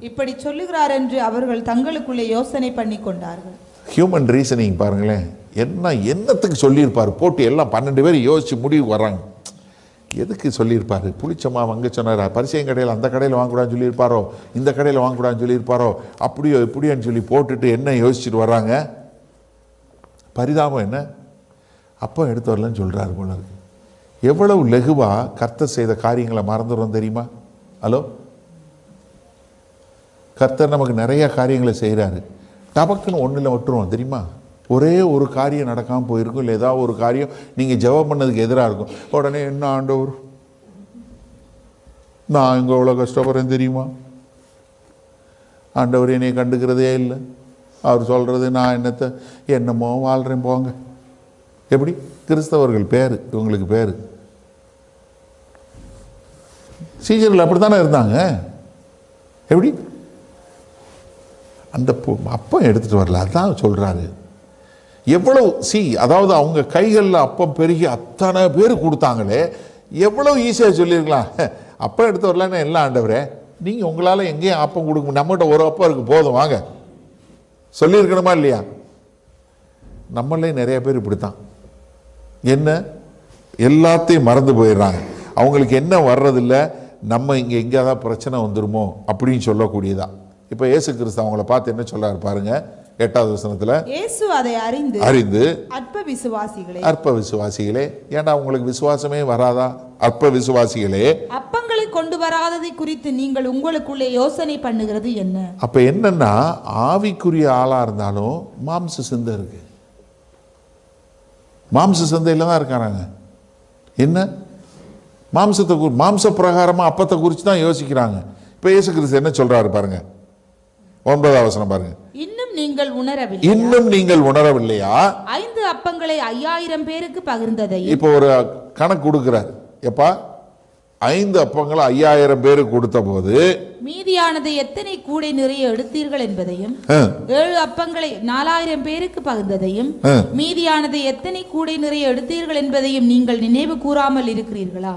[SPEAKER 3] இப்படி சொல்லுகிறார் என்று அவர்கள் தங்களுக்குள்ளே யோசனை பண்ணி கொண்டார்கள்.
[SPEAKER 2] ஹியூமன் ரீசனிங் பாருங்களேன், என்னத்துக்கு சொல்லியிருப்பார், போட்டு எல்லாம் 12 பேர் யோசிச்சு முடிவு வர்றாங்க. எதுக்கு சொல்லியிருப்பாரு, புளிச்சமா அங்கே சொன்னார், பரிசையும் கடையில் அந்த கடையில் வாங்கக்கூடாதுன்னு சொல்லியிருப்பாரோ, இந்த கடையில் வாங்கக்கூடாதுன்னு சொல்லியிருப்பாரோ, அப்படியோ இப்படியோன்னு சொல்லி போட்டுட்டு என்ன யோசிச்சுட்டு வர்றாங்க. பரிதாபம் என்ன, அப்போ எடுத்து வரலன்னு சொல்கிறாரு போல இருக்கு. எவ்வளவு லெகுவா கர்த்தர் செய்த காரியங்களை மறந்துடும் தெரியுமா? ஹலோ, கர்த்தர் நமக்கு நிறைய காரியங்களை செய்கிறாரு, டபக்குன்னு ஒன்றில் விட்டுருவோம் தெரியுமா? ஒரே ஒரு காரியம் நடக்காமல் போயிருக்கும், இல்லை ஏதாவது ஒரு காரியம் நீங்கள் ஜெபம் பண்ணதுக்கு எதிராக இருக்கும், உடனே என்ன ஆண்டவர் நான் இங்கே எவ்வளோ கஷ்டப்படுறேன் தெரியுமா, ஆண்டவர் என்னை கண்டுக்கிறதே இல்லை, அவர் சொல்கிறது நான் என்னமோ வாழ்கிறேன் போங்க. எப்படி கிறிஸ்தவர்கள் பேர், இவங்களுக்கு பேர். சீஜர்கள் அப்படி தானே இருந்தாங்க. எப்படி அந்த அப்பம் எடுத்துகிட்டு வரல, அதான் சொல்கிறாரு. எவ்வளவு அதாவது அவங்க கைகளில் அப்பம் பெருகி அத்தனை பேர் கொடுத்தாங்களே, எவ்வளவு ஈஸியாக சொல்லியிருக்கலாம், அப்பம் எடுத்து வரலன்னு எல்லாம் ஆண்டவரே, நீங்கள் உங்களால் எங்கேயும் அப்பம் கொடுக்க, நம்மகிட்ட ஒரு அப்பம் இருக்கு போதும் வாங்க சொல்லியிருக்கணுமா இல்லையா? நம்மளே நிறைய பேர் இப்படித்தான், என்ன எல்லாத்தையும் மறந்து போயிடுறாங்க. அவங்களுக்கு என்ன வர்றதில்லை, நம்ம இங்கே எங்கேயாவது பிரச்சனை வந்துருமோ அப்படின்னு சொல்லக்கூடியதான். இப்போ இயேசு கிறிஸ்து அவங்கள பார்த்து என்ன சொல்றாரு பாருங்க, 8வது வசனத்துல,
[SPEAKER 3] இயேசு அதை அறிந்து அற்ப விசுவாசிகளே, ஏன்டா உங்களுக்கு விசுவாசமே வராதா? அற்ப விசுவாசிகளே, அப்பங்களை கொண்டு வராததை குறித்து நீங்கள் உங்களுக்குள்ளே யோசனை பண்ணுகிறது என்ன? அப்ப என்னன்னா, ஆவிக்குரிய ஆளா இருந்தாலும் மாம்ச சிந்தை இருக்கு, மாம்ச சிந்தையில தான் இருக்காங்க. என்ன மாம்ச பிரகாரமா அப்பத்தை குறித்து தான் யோசிக்கிறாங்க. இப்ப இயேசு கிறிஸ்து என்ன சொல்றாரு பாருங்க, 9வது வசனம் பாருங்க, இன்னும் நீங்கள் உணரவில்லையா 5 அப்பங்களை 5000 பேருக்கு பகிர்ந்ததையும். இப்போ ஒரு கணக்கு கொடுக்கிறார், எப்பா 5 அப்பங்களை 5000 பேருக்கு கொடுத்த போது மீதியானதை எத்தனை கூடை நிறைய எடுத்தீர்கள் என்பதையும், 7 அப்பங்களை 4000 பேருக்கு பகிர்ந்ததையும், மீதியானதை எத்தனை கூடை நிறைய எடுத்தீர்கள் என்பதையும் நீங்கள் நினைவு கூறாமல் இருக்கிறீர்களா?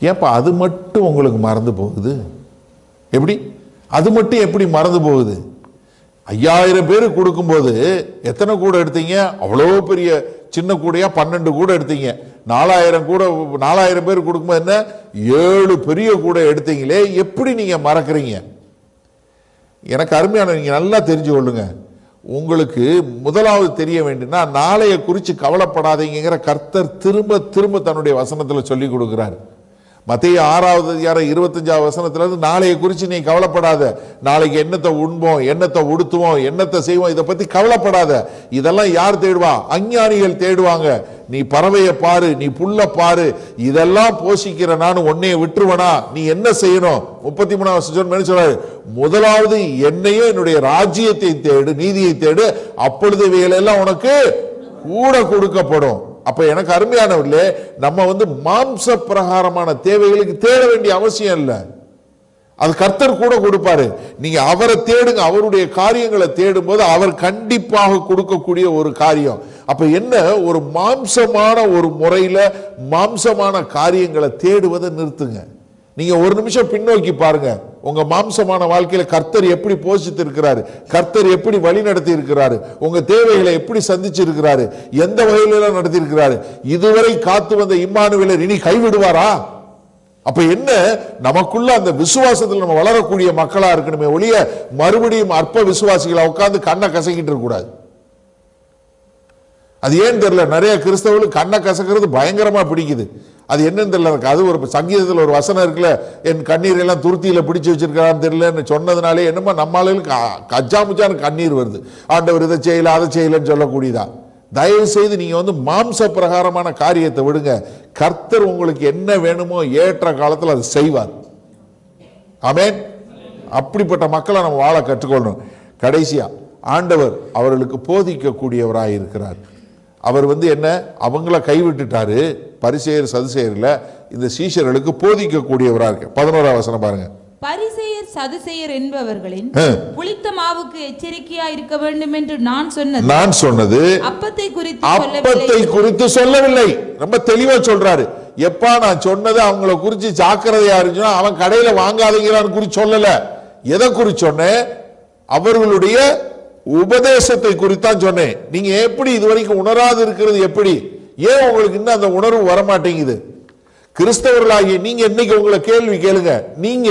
[SPEAKER 3] ஏப்பா அது மட்டும் உங்களுக்கு மறந்து போகுது? எப்படி அது மட்டும் எப்படி மறந்து போகுது? 5000 பேருக்கு கொடுக்கும்போது எத்தனை கூட எடுத்தீங்க? அவ்வளோ பெரிய சின்ன கூடையா 12 கூட எடுத்தீங்க. 4000 பேருக்கு கொடுக்கும்போது என்ன 7 பெரிய கூட எடுத்தீங்களே, எப்படி நீங்க மறக்கிறீங்க? எனக்கு அருமையான, நீங்க நல்லா தெரிஞ்சு கொள்ளுங்க. உங்களுக்கு முதலாவது தெரிய வேண்டும்னா, நாளைய குறித்து கவலைப்படாதீங்கிற கர்த்தர் திரும்ப திரும்ப தன்னுடைய வசனத்தில் சொல்லி கொடுக்கிறார். மத்தேயு 6வது அதிகாரம் 25வது வசனத்துல இருந்து, நாளைய குறித்து நீ கவலைப்படாத, நாளைக்கு என்னத்தை உண்போம், என்னத்தை உடுத்துவோம், என்னத்தை செய்வோம், இதை பத்தி கவலைப்படாத. இதெல்லாம் யார் தேடுவா? அஞ்ஞானிகள் தேடுவாங்க.
[SPEAKER 2] நீ பறவையை பாரு, நீ புல்ல பாரு, இதெல்லாம் போஷிக்கிற நான் உன்னைய விட்டுருவனா? நீ என்ன செய்யணும்? 33 வருஷம் சொல்றாரு, முதலாவது என்னையும் என்னுடைய ராஜ்யத்தை தேடு, நீதியை தேடு, அப்பொழுது இவைகளெல்லாம் உனக்கு கூட கொடுக்கப்படும். அப்ப எனக்கு அருமையானவர்களே, நம்ம மாம்ச பிரகாரமான தேவைகளுக்கு தேட வேண்டிய அவசியம் இல்லை. அது கர்த்தர் கூட கொடுப்பாரு. நீங்க அவரை தேடுங்க, அவருடைய காரியங்களை தேடும் போது அவர் கண்டிப்பாக கொடுக்கக்கூடிய ஒரு காரியம். அப்ப என்ன, ஒரு மாம்சமான ஒரு முறையில மாம்சமான காரியங்களை தேடுவதை நிறுத்துங்க. நீங்க ஒரு நிமிஷம் பின்னோக்கி பாருங்க, உங்க மாம்சமான வாழ்க்கையில கர்த்தர் எப்படி போஷித்து இருக்கிறாரு, கர்த்தர் எப்படி வழி நடத்தி இருக்கிறாரு, உங்க தேவைகளை எப்படி சந்திச்சிருக்கிறாரு, எந்த வகையில நடத்தி இருக்கிறாரு. இதுவரை காத்து வந்த இம்மானுவேலர் இனி கைவிடுவாரா? அப்ப என்ன, நமக்குள்ள அந்த விசுவாசத்தில் நம்ம வளரக்கூடிய மக்களா இருக்கணுமே ஒழிய மறுபடியும் அற்ப விசுவாசிகளை உட்கார்ந்து கண்ணை கசக்கிட்டு இருக்க கூடாது. அது ஏன் தெரியல, நிறைய கிறிஸ்தவர்களுக்கு கண்ணை கசக்கிறது பயங்கரமா பிடிக்குது. அது என்னன்னு தெரியல. அது ஒரு சங்கீதத்தில் ஒரு வசனம் இருக்குல்ல, என் கண்ணீர் எல்லாம் துருத்தியில பிடிச்சு வச்சிருக்கான்னு தெரியலன்னு சொன்னதுனாலே என்னமோ நம்மளுக்கு கஜாமுச்சான கண்ணீர் வருது. ஆண்டவர் இதை செய்யல அதை செய்யலன்னு சொல்லக்கூடியதா? தயவு செய்து நீங்க மாம்ச பிரகாரமான காரியத்தை விடுங்க. கர்த்தர் உங்களுக்கு என்ன வேணுமோ ஏற்ற காலத்தில் அதை செய்வார். ஆமென். அப்படிப்பட்ட மக்களை நம்ம வாழ கற்றுக்கொள்ளணும். கடைசியா ஆண்டவர் அவர்களுக்கு போதிக்க கூடியவராய் இருக்கிறார். அவர் என்ன, அவங்கள கைவிட்டுட்டாரு, பரிசேயர் சதுசேயர்ல இந்த சீஷர்களுக்கு போதிக்க கூடியவரா இருக்கு. 11ஆம் வசனம் பாருங்க.
[SPEAKER 3] பரிசேயர் சதுசேயர் என்பவர்களின் புளித்த மாவுக்கு எச்சரிக்கையா இருக்க வேண்டும் என்று நான் சொன்னது அப்பத்தை குறித்து சொல்லவில்லை. ரொம்ப தெளிவா சொல்றாரு. எப்பா நான் சொன்னது அவங்கள குறிச்சு ஜாக்கிரதையா இருந்துச்சுன்னா, அவன் கடையில வாங்காதீங்களான்னு குறிச்சு சொல்லல. எதை குறிச்சு சொன்னேன்? அவர்களுடைய உபதேசத்தை குறித்தான் சொன்னேன். நீங்க எப்படி இதுவரைக்கும் உணராது இருக்கிறது? எப்படி, ஏன் உங்களுக்கு இன்னும் அந்த உணர்வு வரமாட்டேங்குது? கிறிஸ்தவர்களாகிய நீங்க இன்னைக்கு உங்களை கேள்வி கேளுங்க, நீங்க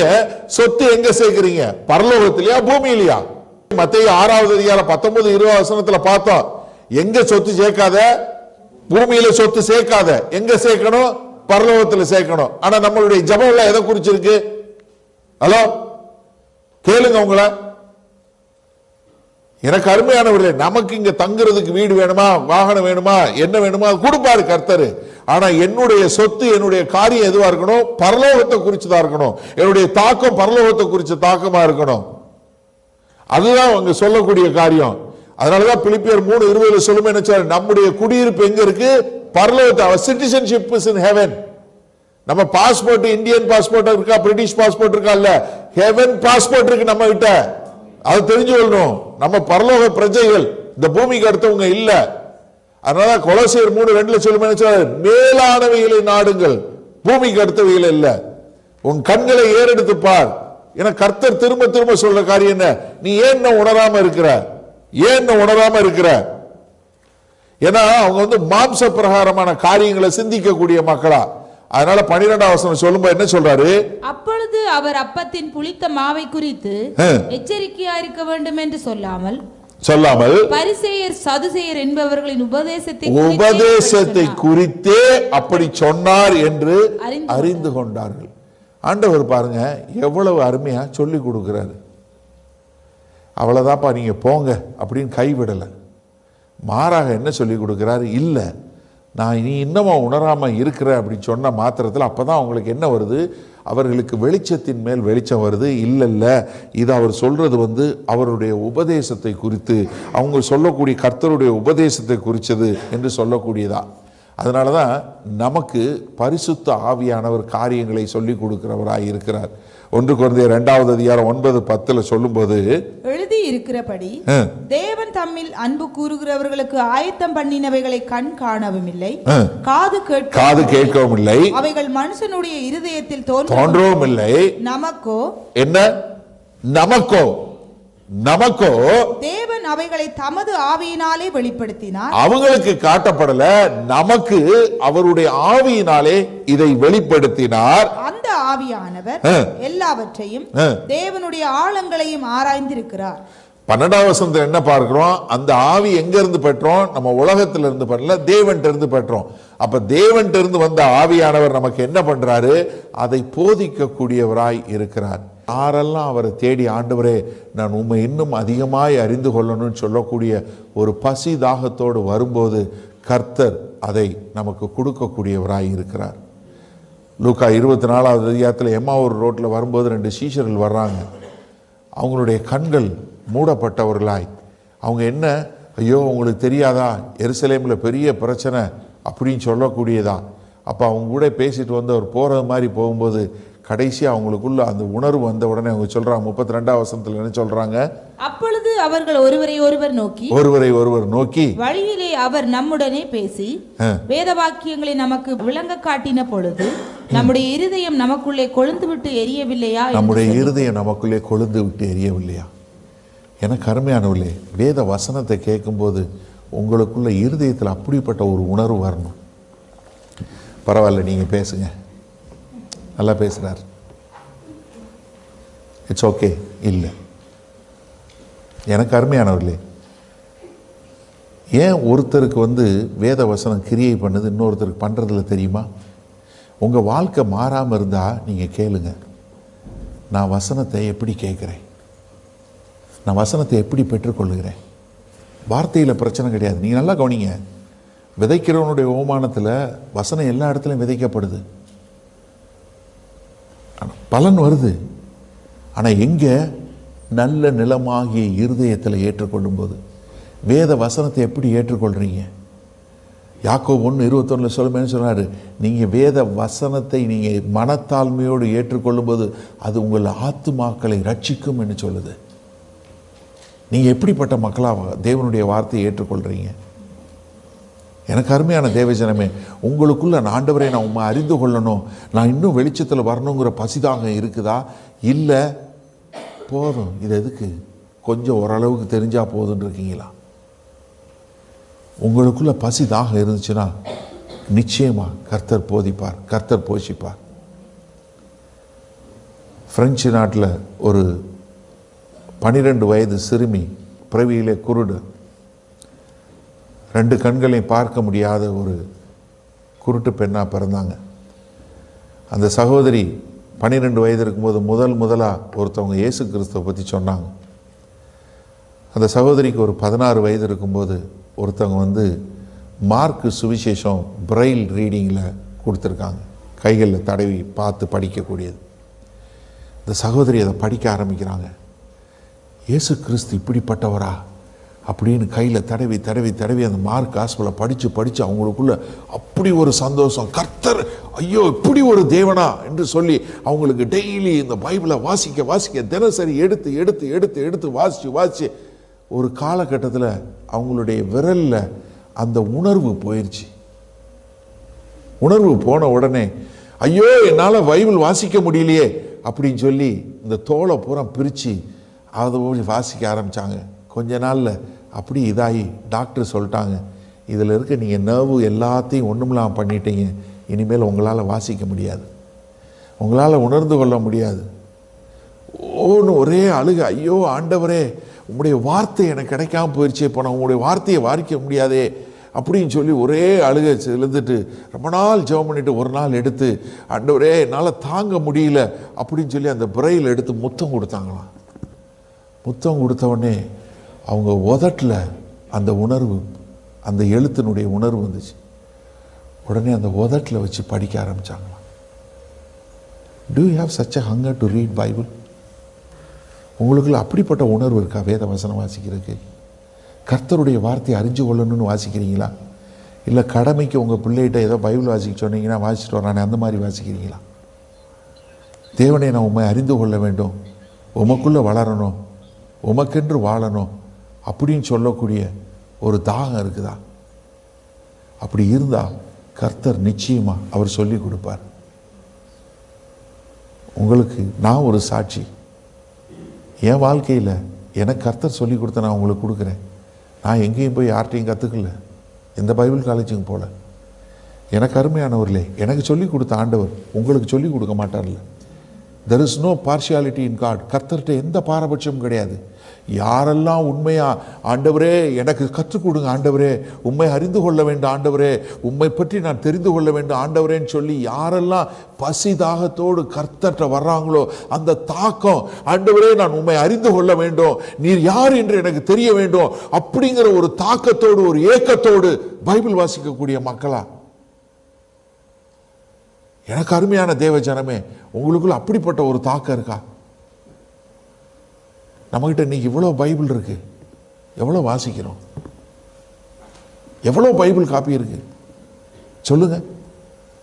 [SPEAKER 3] சொத்து எங்க சேர்க்கிறீங்க? பரலோகத்திலயா பூமியிலயா? மத்தேயு 6வது அதிகாரம் 19-20 வசனத்துல பார்த்தோம். எங்க சொத்து சேர்க்காத? பூமியில சொத்து சேர்க்காத. எங்க சேர்க்கணும்? பரலோகத்துல சேர்க்கணும். ஆனா நம்மளுடைய ஜெபம் எல்லாம் எதை குறிச்சிருக்கு? ஹலோ, கேளுங்க உங்களை. எனக்கு அருமையானவர்களே, நமக்கு இங்க தங்குறதுக்கு வீடு வேணுமா, வாகனம் வேணுமா, என்ன வேணுமா கொடுப்பாரு கர்த்தர். ஆனா என்னுடைய சொத்து, என்னுடைய காரியம் எதுவா இருக்கணும்? பரலோகத்தை குறிச்சுதான் இருக்கணும். என்னுடைய தாக்கம் பரலோகத்தை குறிச்ச தாக்கமா இருக்கணும். அதுதான் அவங்க சொல்லக்கூடிய காரியம். அதனாலதான் பிலிப்பியர் 3:20 சொல்லும் என்ன சொல்ற, நம்முடைய குடியிருப்பு எங்க இருக்கு? பரலோகத்தை. அவர் சிட்டிசன்ஷிப் இஸ் இன் ஹெவன். நம்ம பாஸ்போர்ட் இந்தியன் பாஸ்போர்ட் இருக்கா, பிரிட்டிஷ் பாஸ்போர்ட் இருக்கா? இல்ல, ஹெவன் பாஸ்போர்ட் இருக்கு நம்ம கிட்ட. அது தெரிஞ்சு கொள்ளணும். நம்ம பரலோக பிரஜைகள், இந்த பூமிக்கு அடுத்தவங்க இல்ல. அதனால கொலோசியர் 3:2 சொல்லுமே, மேலானவைகளை நாடுங்கள், பூமிக்கு அடுத்தவைகள் இல்ல. உன் கண்களை ஏறெடுத்து பார். ஏன்னா கர்த்தர் திரும்ப திரும்ப சொல்ற காரியம் என்ன, நீ ஏன் உணராம இருக்கிற? ஏன் உணராம இருக்கிற? ஏன்னா அவங்க மாம்ச பிரகாரமான காரியங்களை சிந்திக்கக்கூடிய மக்களா. அதனால 12ஆம் வசனம் சொல்லும்போது என்ன சொல்றாரு? அப்பொழுது அவர் அப்பத்தின் புளித்த மாவை குறித்து எச்சரிக்கையா இருக்க வேண்டும் என்று சொல்லாமல் பரிசேயர் சதுசேயர் என்பவர்களின் உபதேசத்தை குறித்தே அப்படி சொன்னார் என்று அறிந்து கொண்டார்கள். ஆண்டவர் பாருங்க எவ்வளவு அருமையா சொல்லி கொடுக்கிறாரு. அவ்வளவுதான்ப்பா நீங்க போங்க அப்படின்னு கைவிடல. மாறாக என்ன சொல்லி கொடுக்கிறாரு? இல்ல, நான் நீ இன்னமா உணராம இருக்கிற அப்படின்னு சொன்ன மாத்திரத்தில் அப்பதான் அவங்களுக்கு என்ன வருது? அவர்களுக்கு வெளிச்சத்தின் மேல் வெளிச்சம் வருது. இல்ல, இது அவர் சொல்றது அவருடைய உபதேசத்தை குறித்து, அவங்க சொல்லக்கூடிய கர்த்தருடைய உபதேசத்தை குறித்தது என்று சொல்லக்கூடியதா. அதனாலதான் நமக்கு பரிசுத்த ஆவியானவர் காரியங்களை சொல்லி கொடுக்கிறவராய் இருக்கிறார். 1 கொரிந்தியர் 2வது அதிகாரம் 9-10 சொல்லும்போது, எழுதி இருக்கிறபடி தேவன் தம்மில் அன்பு கூறுகிறவர்களுக்கு ஆயத்தம் பண்ணினவைகளை கண் காணவும் இல்லை, காது கேட்கவும் இல்லை, அவைகள் மனுஷனுடைய இருதயத்தில் தோன்றவும் இல்லை. நமக்கோ என்ன? நமக்கோ தேவன் அவைகளை தமது ஆவியினாலே வெளிப்படுத்தினார். அவங்களுக்கு காட்டப்படல, நமக்கு அவருடைய ஆவியினாலே இதை வெளிப்படுத்தினார். அந்த ஆவியானவர் எல்லாவற்றையும் தேவனுடைய ஆழங்களையும் ஆராய்ந்திருக்கிறார். 12ஆம் வசனத்துல என்ன பார்க்கிறோம்? அந்த ஆவி எங்க இருந்து பெற்றோம்? நம்ம உலகத்துல இருந்து பண்ணல, தேவன்ட்ட இருந்து பெற்றோம். அப்ப தேவன்ட்ட இருந்து வந்த ஆவியானவர் நமக்கு என்ன பண்றாரு? அதை போதிக்க கூடியவராய் இருக்கிறார். யாரெல்லாம் அவரை தேடி, ஆண்டவரே நான் உண்மை இன்னும் அதிகமாய் அறிந்து கொள்ளணும்னு சொல்லக்கூடிய ஒரு பசி தாகத்தோடு வரும்போது கர்த்தர்
[SPEAKER 2] அதை நமக்கு கொடுக்கக்கூடியவராய் இருக்கிறார். லூக்கா 24வது அதிகாரத்தில் எம்மாவூர் ரோட்டில் வரும்போது 2 சீஷர்கள் வர்றாங்க. அவங்களுடைய கண்கள் மூடப்பட்டவர்களாய், அவங்க என்ன, ஐயோ உங்களுக்கு தெரியாதா எருசலேமில் பெரிய பிரச்சனை அப்படின்னு சொல்லக்கூடியதா. அப்போ அவங்க கூட பேசிட்டு வந்து அவர் போகிறது மாதிரி போகும்போது கடைசியாக அவங்களுக்குள்ள அந்த உணர்வு வந்த உடனே அவங்க சொல்கிறாங்க, 32ஆம் வசனத்தில் என்ன சொல்கிறாங்க, அப்பொழுது
[SPEAKER 3] அவர்கள் ஒருவரை ஒருவர் நோக்கி வழியிலே அவர் நம்முடனே பேசி வேத வாக்கியங்களை நமக்கு விளங்க காட்டின பொழுது நம்முடைய இருதயம் நமக்குள்ளே கொழுந்து விட்டு எரியவில்லையா?
[SPEAKER 2] நம்முடைய இருதயம் நமக்குள்ளே கொழுந்து விட்டு எரியவில்லையா? எனக்கு அருமையானவர்களே, வேத வசனத்தை கேட்கும்போது உங்களுக்குள்ள இருதயத்தில் அப்படிப்பட்ட ஒரு உணர்வு வரணும். பரவாயில்ல, நீங்கள் பேசுங்க, நல்லா பேசுகிறார், இட்ஸ் ஓகே. இல்லை, எனக்கு அருமையானவர்களே, ஏன் ஒருத்தருக்கு வேத வசனம் கிரியை பண்ணுது, இன்னொருத்தருக்கு பண்ணுறதில்ல தெரியுமா? உங்கள் வாழ்க்கை மாறாமல் இருந்தால் நீங்கள் கேளுங்க, நான் வசனத்தை எப்படி கேட்குறேன், நான் வசனத்தை எப்படி பெற்றுக்கொள்ளுகிறேன். வார்த்தையில் பிரச்சனை கிடையாது. நீங்கள் நல்லா கவனிங்க, விதைக்கிறவனுடைய ஓமானத்தில் வசனம் எல்லா இடத்துலையும் விதைக்கப்படுது, பலன் வருது. ஆனால் எங்கே? நல்ல நிலமாகிய இருதயத்தில் ஏற்றுக்கொள்ளும் போது. வேத வசனத்தை எப்படி ஏற்றுக்கொள்கிறீங்க? யாக்கோபு 1:21 சொல்லுமேன்னு சொன்னார், நீங்கள் வேத வசனத்தை நீங்கள் மனத்தாழ்மையோடு ஏற்றுக்கொள்ளும்போது அது உங்கள் ஆத்துமாக்களை ரட்சிக்கும் என்று சொல்லுது. நீங்கள் எப்படிப்பட்ட மக்களாக தேவனுடைய வார்த்தையை ஏற்றுக்கொள்கிறீங்க? எனக்கு அருமையான தேவஜனமே, உங்களுக்குள்ள ஆண்டவரை நான் உண்மை அறிந்து கொள்ளணும், நான் இன்னும் வெளிச்சத்தில் வரணுங்கிற பசிதாக இருக்குதா? இல்லை, போதும், இது எதுக்கு, கொஞ்சம் ஓரளவுக்கு தெரிஞ்சால் போதுன்னு இருக்கீங்களா? உங்களுக்குள்ள பசிதாக இருந்துச்சுன்னா நிச்சயமாக கர்த்தர் போதிப்பார், கர்த்தர் போஷிப்பார். பிரெஞ்சு நாட்டில் ஒரு 12 வயது சிறுமி, பிறவியிலே குருடு, 2 கண்களையும் பார்க்க முடியாத ஒரு குருட்டு பெண்ணாக பிறந்தாங்க. அந்த சகோதரி 12 வயது இருக்கும்போது முதலாக ஒருத்தவங்க இயேசு கிறிஸ்துவை பற்றி சொன்னாங்க. அந்த சகோதரிக்கு ஒரு 16 வயது இருக்கும்போது ஒருத்தவங்க மார்க்கு சுவிசேஷம் பிரெயில் ரீடிங்கில் கொடுத்துருக்காங்க, கைகளில் தடவி பார்த்து படிக்கக்கூடியது. இந்த சகோதரி அதை படிக்க ஆரம்பிக்கிறாங்க. இயேசு கிறிஸ்து இப்படிப்பட்டவரா அப்படின்னு கையில் தடவி தடவி தடவி அந்த மார்க் காஸ்பலை படித்து அவங்களுக்குள்ள அப்படி ஒரு சந்தோஷம். கர்த்தர், ஐயோ இப்படி ஒரு தேவனா என்று சொல்லி அவங்களுக்கு டெய்லி இந்த பைபிளை வாசிக்க தினசரி எடுத்து எடுத்து எடுத்து எடுத்து வாசித்து ஒரு காலகட்டத்தில் அவங்களுடைய விரலில் அந்த உணர்வு போயிடுச்சு. உணர்வு போன உடனே, ஐயோ என்னால் பைபிள் வாசிக்க முடியலையே அப்படின்னு சொல்லி இந்த தோலை பூரா பிரித்து அதை போய் வாசிக்க ஆரம்பித்தாங்க. கொஞ்ச நாளில் அப்படி இதாகி டாக்டர் சொல்லிட்டாங்க, இதில் இருக்க நீங்கள் நர்வு எல்லாத்தையும் ஒன்றுமில்லாமல் பண்ணிட்டீங்க, இனிமேல் உங்களால் வாசிக்க முடியாது, உங்களால் உணர்ந்து கொள்ள முடியாது. ஓன்னு ஒரே அழுக, ஐயோ ஆண்டவரே உங்களுடைய வார்த்தை எனக்கு கிடைக்காம போயிடுச்சு, இப்போ நான் உங்களுடைய வார்த்தையை வாசிக்க முடியாதே அப்படின்னு சொல்லி ஒரே அழுக எழுந்துட்டு ரொம்ப நாள் ஜெபம் பண்ணிட்டு ஒரு நாள் எடுத்து, ஆண்டவரே என்னால் தாங்க முடியல அப்படின்னு சொல்லி அந்த பிரெயில் எடுத்து முத்தம் கொடுத்தாங்களாம். முத்தம் கொடுத்த உடனே அவங்க உதட்டில் அந்த உணர்வு, அந்த எழுத்தினுடைய உணர்வு வந்துச்சு. உடனே அந்த உதட்டில் வச்சு படிக்க ஆரம்பித்தாங்களாம். Do you have such a hunger to read Bible? உங்களுக்குள்ள அப்படிப்பட்ட உணர்வு இருக்கா வேத வசனம் வாசிக்கிறதுக்கு? கர்த்தருடைய வார்த்தையை அறிஞ்சு கொள்ளணும்னு வாசிக்கிறீங்களா? இல்லை கடமைக்கு உங்கள் பிள்ளைகிட்ட ஏதோ பைபிள் வாசிக்க சொன்னீங்கன்னா வாசிச்சுட்டு வரானே அந்த மாதிரி வாசிக்கிறீங்களா? தேவனை நான் உண்மை அறிந்து கொள்ள வேண்டும், உமக்குள்ளே வளரணும், உமக்கென்று வாழணும் அப்படின்னு சொல்லக்கூடிய ஒரு தாகம் இருக்குதா? அப்படி இருந்தால் கர்த்தர் நிச்சயமாக அவர் சொல்லி கொடுப்பார். உங்களுக்கு நான் ஒரு சாட்சி, என் வாழ்க்கையில் எனக்கு கர்த்தர் சொல்லி கொடுத்த நான் உங்களுக்கு கொடுக்குறேன். நான் எங்கேயும் போய் யார்கிட்டையும் கற்றுக்கல, எந்த பைபிள் காலேஜுக்கும் போகல. எனக்கு அருமையானவர்களே, எனக்கு சொல்லி கொடுத்த ஆண்டவர் உங்களுக்கு சொல்லி கொடுக்க மாட்டார்ல. There is no partiality in God. கர்த்தர்கிட்ட எந்த பாரபட்சமும் கிடையாது. யாரெல்லாம் உண்மையா ஆண்டவரே எனக்கு கற்றுக் கொடுங்க ஆண்டவரே, உம்மை அறிந்து கொள்ள வேண்டும் ஆண்டவரே, உம்மை பற்றி நான் தெரிந்து கொள்ள வேண்டும் ஆண்டவரேன்னு சொல்லி யாரெல்லாம் பசி தாகத்தோடு கர்த்தர்கிட்ட வர்றாங்களோ அந்த தாக்கம், ஆண்டவரே நான் உம்மை அறிந்து கொள்ள வேண்டும், நீர் யார் என்று எனக்கு தெரிய வேண்டும் அப்படிங்கிற ஒரு தாக்கத்தோடு ஒரு ஏக்கத்தோடு பைபிள் வாசிக்கக்கூடிய மக்களா? எனக்கு அருமையான தேவ ஜனமே, உங்களுக்குள்ள அப்படிப்பட்ட ஒரு தாக்கம் இருக்கா? நம்மகிட்ட இன்னைக்கு இவ்வளோ பைபிள் இருக்கு, எவ்வளோ வாசிக்கிறோம்? எவ்வளோ பைபிள் காப்பி இருக்கு சொல்லுங்க.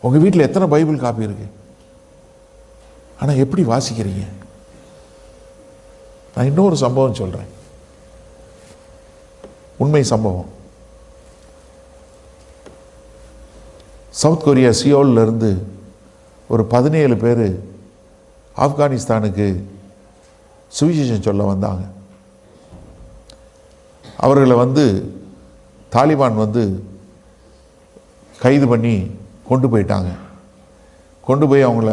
[SPEAKER 2] உங்க வீட்டில் எத்தனை பைபிள் காப்பி இருக்கு? ஆனா எப்படி வாசிக்கிறீங்க? நான் இன்னொரு சம்பவம் சொல்றேன், உண்மை சம்பவம். சவுத் கொரியா சியோல்ல இருந்து ஒரு 17 பேர் ஆப்கானிஸ்தானுக்கு சுவிசேஷம் சொல்ல வந்தாங்க. அவர்களை தாலிபான் கைது பண்ணி கொண்டு போயிட்டாங்க. கொண்டு போய் அவங்கள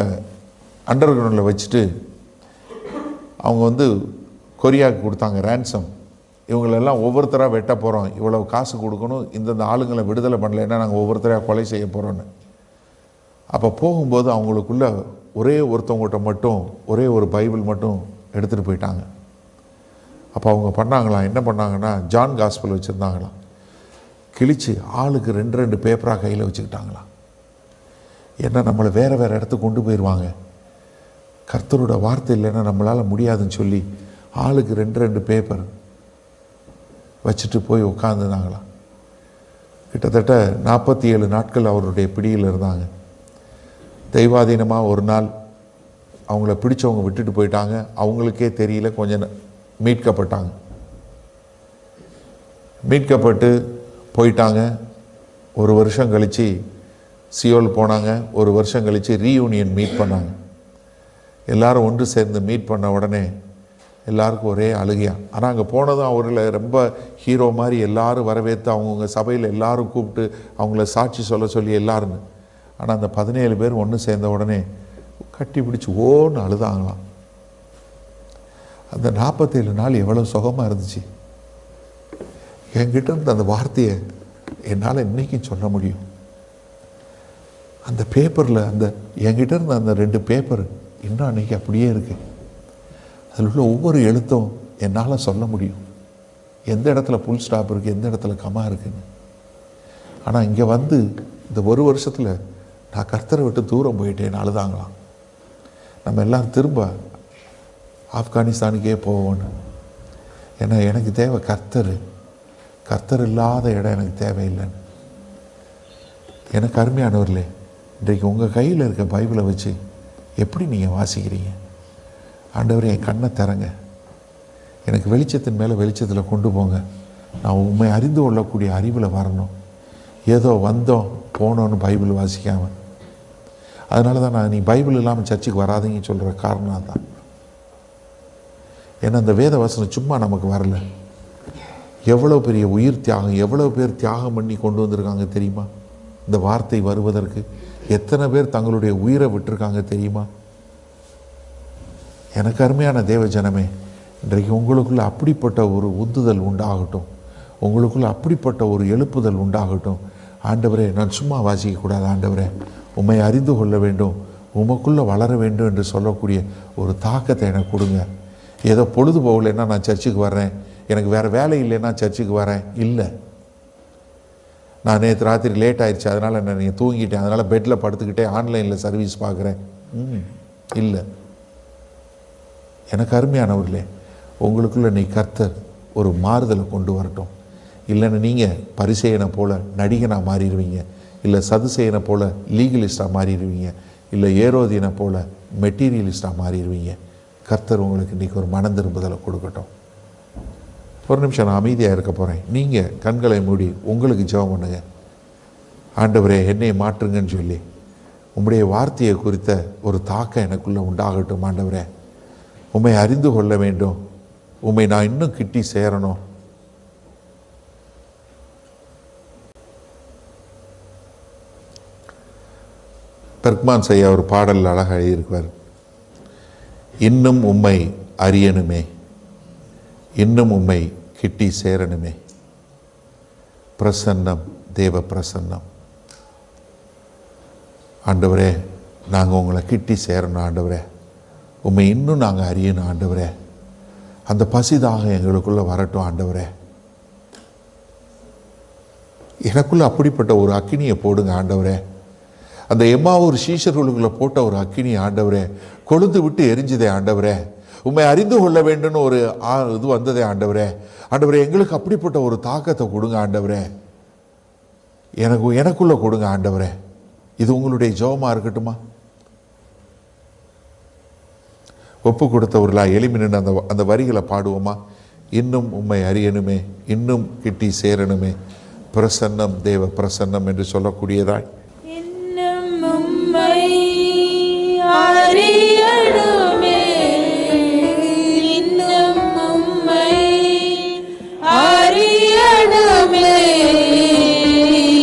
[SPEAKER 2] அண்டர் கிரவுண்டில் வச்சுட்டு அவங்க கொரியாவுக்கு கொடுத்தாங்க ரேன்சம். இவங்களெல்லாம் ஒவ்வொருத்தராக வெட்ட போகிறோம், இவ்வளவு காசு கொடுக்கணும், இந்தந்த ஆளுங்களை விடுதலை பண்ணலைன்னா நாங்கள் ஒவ்வொருத்தராக கொலை செய்ய போகிறோன்னு. அப்போ போகும்போது அவங்களுக்குள்ள ஒரே ஒருத்தவங்ககிட்ட மட்டும் ஒரே ஒரு பைபிள் மட்டும் எடுத்துகிட்டு போயிட்டாங்க. அப்போ அவங்க பண்ணாங்களாம், என்ன பண்ணாங்கன்னா ஜான் காஸ்பல் வச்சுருந்தாங்களாம், கிழிச்சு ஆளுக்கு 2 பேப்பராக கையில் வச்சுக்கிட்டாங்களாம். ஏன்னா நம்மளை வேறு வேறு இடத்துக்கு கொண்டு போயிடுவாங்க, கர்த்தரோட வார்த்தை இல்லைன்னா நம்மளால் முடியாதுன்னு சொல்லி ஆளுக்கு 2 பேப்பர் வச்சுட்டு போய் உட்காந்துருந்தாங்களாம். கிட்டத்தட்ட 47 நாட்கள் அவருடைய பிடியில் இருந்தாங்க. தெய்வாதீனமாக ஒரு நாள் அவங்கள பிடிச்சவங்க விட்டுட்டு போயிட்டாங்க, அவங்களுக்கே தெரியல, கொஞ்சம் மீட்கப்பட்டாங்க. மீட்கப்பட்டு போயிட்டாங்க. 1 வருஷம் கழித்து சியோல் போனாங்க. 1 வருஷம் கழித்து ரீயூனியன் மீட் பண்ணாங்க. எல்லாரும் ஒன்று சேர்ந்து மீட் பண்ண உடனே எல்லாருக்கும் ஒரே அழுகையா. ஆனால் அங்கே போனதும் அவர்களை ரொம்ப ஹீரோ மாதிரி எல்லாரும் வரவேற்று அவங்கவுங்க சபையில் எல்லாரும் கூப்பிட்டு அவங்கள சாட்சி சொல்ல சொல்லி எல்லாருன்னு. ஆனால் அந்த 17 பேர் ஒன்று சேர்ந்த உடனே கட்டி பிடிச்சி ஓன்னு அழுதாங்களாம். அந்த 47 நாள் எவ்வளோ சுகமாக இருந்துச்சு. என்கிட்ட இருந்த அந்த வார்த்தையை என்னால் இன்றைக்கும் சொல்ல முடியும். அந்த பேப்பரில் என்கிட்ட இருந்த அந்த 2 பேப்பர் இன்னும் அன்றைக்கி அப்படியே இருக்குது. அதில் உள்ள ஒவ்வொரு எழுத்தும் என்னால் சொல்ல முடியும், எந்த இடத்துல புல் ஸ்டாப் இருக்குது, எந்த இடத்துல கமா இருக்குன்னு. ஆனால் இங்கே இந்த 1 வருஷத்தில் நான் கர்த்தரை விட்டு தூரம் போயிட்டேன்னு அழுதாங்களாம். நம்ம எல்லோரும் திரும்ப ஆப்கானிஸ்தானுக்கே போவோன்னு. ஏன்னா எனக்கு தேவை கர்த்தர் இல்லாத இடம் எனக்கு தேவையில்லைன்னு. எனக்கு அருமையானவர்களே, இன்றைக்கு உங்கள் கையில் இருக்க பைபிளை வச்சு எப்படி நீங்கள் வாசிக்கிறீங்க? ஆண்டவரே என் கண்ணை திறங்க, எனக்கு வெளிச்சத்தின் மேலே வெளிச்சத்தில் கொண்டு போங்க, நான் உண்மை அறிந்து கொள்ளக்கூடிய அறிவில் வரணும். ஏதோ வந்தோம் போனோன்னு பைபிள் வாசிக்காமல். அதனால தான் நான் நீ பைபிள் இல்லாமல் சர்ச்சுக்கு வராதீங்கன்னு சொல்கிற காரணம் தான். ஏன்னா அந்த வேத வசனம் சும்மா நமக்கு வரல. எவ்வளோ பெரிய உயிர் தியாகம், எவ்வளோ பேர் தியாகம் பண்ணி கொண்டு வந்திருக்காங்க தெரியுமா? இந்த வார்த்தை வருவதற்கு எத்தனை பேர் தங்களுடைய உயிரை விட்டுருக்காங்க தெரியுமா? எனக்கு அருமையான தேவ ஜனமே, இன்றைக்கு உங்களுக்குள்ள அப்படிப்பட்ட ஒரு உந்துதல் உண்டாகட்டும், உங்களுக்குள்ள அப்படிப்பட்ட ஒரு எழுப்புதல் உண்டாகட்டும். ஆண்டவரே நான் சும்மா வாசிக்கக்கூடாது, ஆண்டவரே உம்மை அறிந்து கொள்ள வேண்டும், உமக்குள்ளே வளர வேண்டும் என்று சொல்லக்கூடிய ஒரு தாக்கத்தை எனக்கு கொடுங்க. ஏதோ பொழுது போகலைன்னா நான் சர்ச்சுக்கு வர்றேன், எனக்கு வேறு வேலை இல்லைன்னா சர்ச்சுக்கு வரேன் இல்லை, நான் நேற்று ராத்திரி லேட் ஆயிடுச்சு அதனால் நீங்கள் தூங்கிட்டேன், அதனால் பெட்டில் படுத்துக்கிட்டே ஆன்லைனில் சர்வீஸ் பார்க்குறேன் இல்லை. எனக்கு அருமையானவர்களே, உங்களுக்குள்ள நீ கர்த்தர் ஒரு மாறுதலை கொண்டு வரட்டும். இல்லைன்னு நீங்கள் பரிசேயனை போல் நடிகனாக மாறிடுவீங்க, இல்லை சதுசேயனை போல் லீகலிஸ்டாக மாறிடுவீங்க, இல்லை ஏரோதியனை போல் மெட்டீரியலிஸ்டாக மாறிடுவீங்க. கர்த்தர் உங்களுக்கு இன்றைக்கி ஒரு மனம் திரும்புதலை கொடுக்கட்டும். ஒரு நிமிஷம் நான் அமைதியாக இருக்க போகிறேன். நீங்கள் கண்களை மூடி உங்களுக்கு ஜெபம் பண்ணுங்க. ஆண்டவரே என்னை மாற்றுங்கன்னு சொல்லி உம்முடைய வார்த்தையை குறித்த ஒரு தாக்கம் எனக்குள்ளே உண்டாகட்டும். ஆண்டவரே உம்மை அறிந்து கொள்ள வேண்டும், உம்மை நான் இன்னும் கிட்டி சேரணும். பெர்க்மான் செய்ய ஒரு பாடல் அழகாக எழுதியிருப்பார். இன்னும் உம்மை அறியணுமே, இன்னும் உம்மை கிட்டி சேரணுமே. பிரசன்னம், தேவ பிரசன்னம். ஆண்டவரே, நாங்கள் உங்களை கிட்டி சேரணும் ஆண்டவரே, உம்மை இன்னும் நாங்கள் அறியணும் ஆண்டவரே, அந்த பசிதாக எங்களுக்குள்ளே வரட்டும் ஆண்டவரே. எனக்குள்ளே அப்படிப்பட்ட ஒரு அக்கினியை போடுங்க ஆண்டவரே. அந்த எம்மாவூர் சீஷர்களுக்குள்ளே போட்ட ஒரு அக்கினி ஆண்டவரே, கொழுந்து விட்டு எரிஞ்சுதே ஆண்டவரே. உம்மை அறிந்து கொள்ள வேண்டும்னு ஒரு இது வந்ததே ஆண்டவரே. ஆண்டவரே, எங்களுக்கு அப்படிப்பட்ட ஒரு தாக்கத்தை கொடுங்க ஆண்டவரே, எனக்குள்ளே கொடுங்க ஆண்டவரே. இது உங்களுடைய ஜெபமாக இருக்கட்டுமா? ஒப்பு கொடுத்தவர்களா எளிமை நின்று அந்த வரிகளை பாடுவோமா? இன்னும் உம்மை அறியணுமே, இன்னும் கிட்டி சேரணுமே, பிரசன்னம், தேவ பிரசன்னம் என்று சொல்லக்கூடியதாய்.
[SPEAKER 3] இன்னும் உம்மை அறியணுமே, இன்னும் உம்மை அறியணுமே,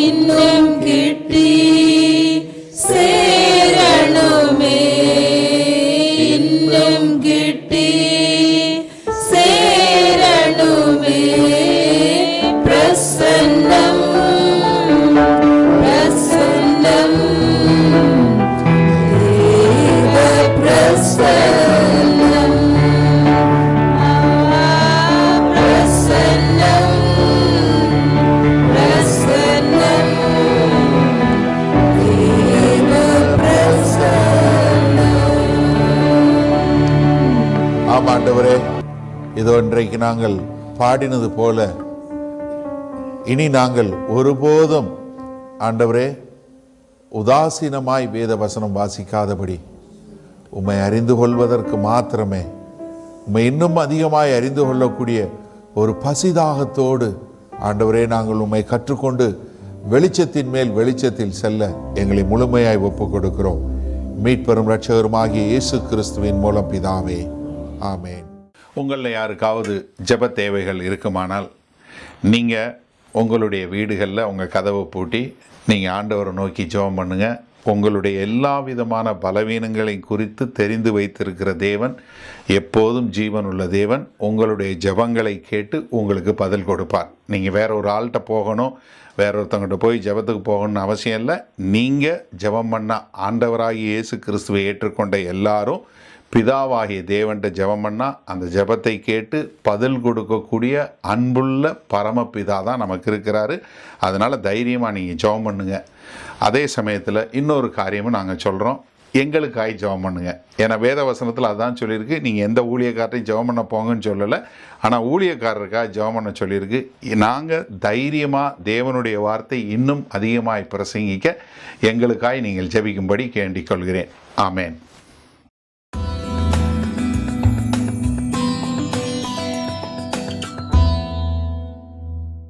[SPEAKER 3] இன்னும் கிட்டி சேரணுமே, இன்னும் கிட்டி சேரணுமே, பிரசன்னம் பிரசன்னம் தேவ பிரசன்னம் பிரசன்னம் பிரசன்னம் தேவ பிரசன்னம்.
[SPEAKER 2] ஆம் ஆண்டவரே, இதோ இன்றைக்கு நாங்கள் பாடினது போல இனி நாங்கள் ஒருபோதும் ஆண்டவரே உதாசீனமாய் வேத வசனம் வாசிக்காதபடி உம்மை அறிந்து கொள்வதற்கு மாத்திரமே, உம்மை இன்னும் அதிகமாய் அறிந்து கொள்ளக்கூடிய ஒரு பசிதாகத்தோடு ஆண்டவரே நாங்கள் உம்மை கற்றுக்கொண்டு வெளிச்சத்தின் மேல் வெளிச்சத்தில் செல்ல எங்களை முழுமையாய் ஒப்பு கொடுக்கிறோம். மீட்பெரும் இரட்சகருமாகிய இயேசு கிறிஸ்துவின் மூலம் பிதாவே, ஆமேன்.
[SPEAKER 1] உங்களில் யாருக்காவது ஜெப தேவைகள் இருக்குமானால் நீங்கள் உங்களுடைய வீடுகளில் உங்கள் கதவை பூட்டி நீங்கள் ஆண்டவரை நோக்கி ஜெபம் பண்ணுங்கள். உங்களுடைய எல்லா விதமான பலவீனங்களை குறித்து தெரிந்து வைத்திருக்கிற தேவன், எப்போதும் ஜீவன் உள்ள தேவன், உங்களுடைய ஜெபங்களை கேட்டு உங்களுக்கு பதில் கொடுப்பார். நீங்கள் வேற ஒரு ஆள்கிட்ட போகணும், வேற ஒருத்தவங்கிட்ட போய் ஜெபத்துக்கு போகணும்னு அவசியம் இல்லை. நீங்கள் ஜெபம் பண்ண ஆண்டவராகிய இயேசு கிறிஸ்துவை ஏற்றுக்கொண்ட எல்லாரும் பிதாவாகிய தேவன்கிட்ட ஜெபம் பண்ணால் அந்த ஜெபத்தை கேட்டு பதில் கொடுக்கக்கூடிய அன்புள்ள பரமபிதா தான் நமக்கு இருக்கிறாரு. அதனால் தைரியமாக நீங்கள் ஜெபம் பண்ணுங்க. அதே சமயத்தில் இன்னொரு காரியமும் நாங்கள் சொல்கிறோம், எங்களுக்காய் ஜெபம் பண்ணுங்க. ஏன்னா வேத வசனத்தில் அதான் சொல்லியிருக்கு, நீங்கள் எந்த ஊழியக்காரரையும் ஜெபம் பண்ண போங்கன்னு சொல்லலை, ஆனால் ஊழியக்காரருக்காக ஜெபம் பண்ண சொல்லியிருக்கு. நாங்கள் தைரியமாக தேவனுடைய வார்த்தை இன்னும் அதிகமாய் பிரசங்கிக்க எங்களுக்காய் நீங்கள் ஜெபிக்கும்படி கேண்டிக் கொள்கிறேன். ஆமேன்.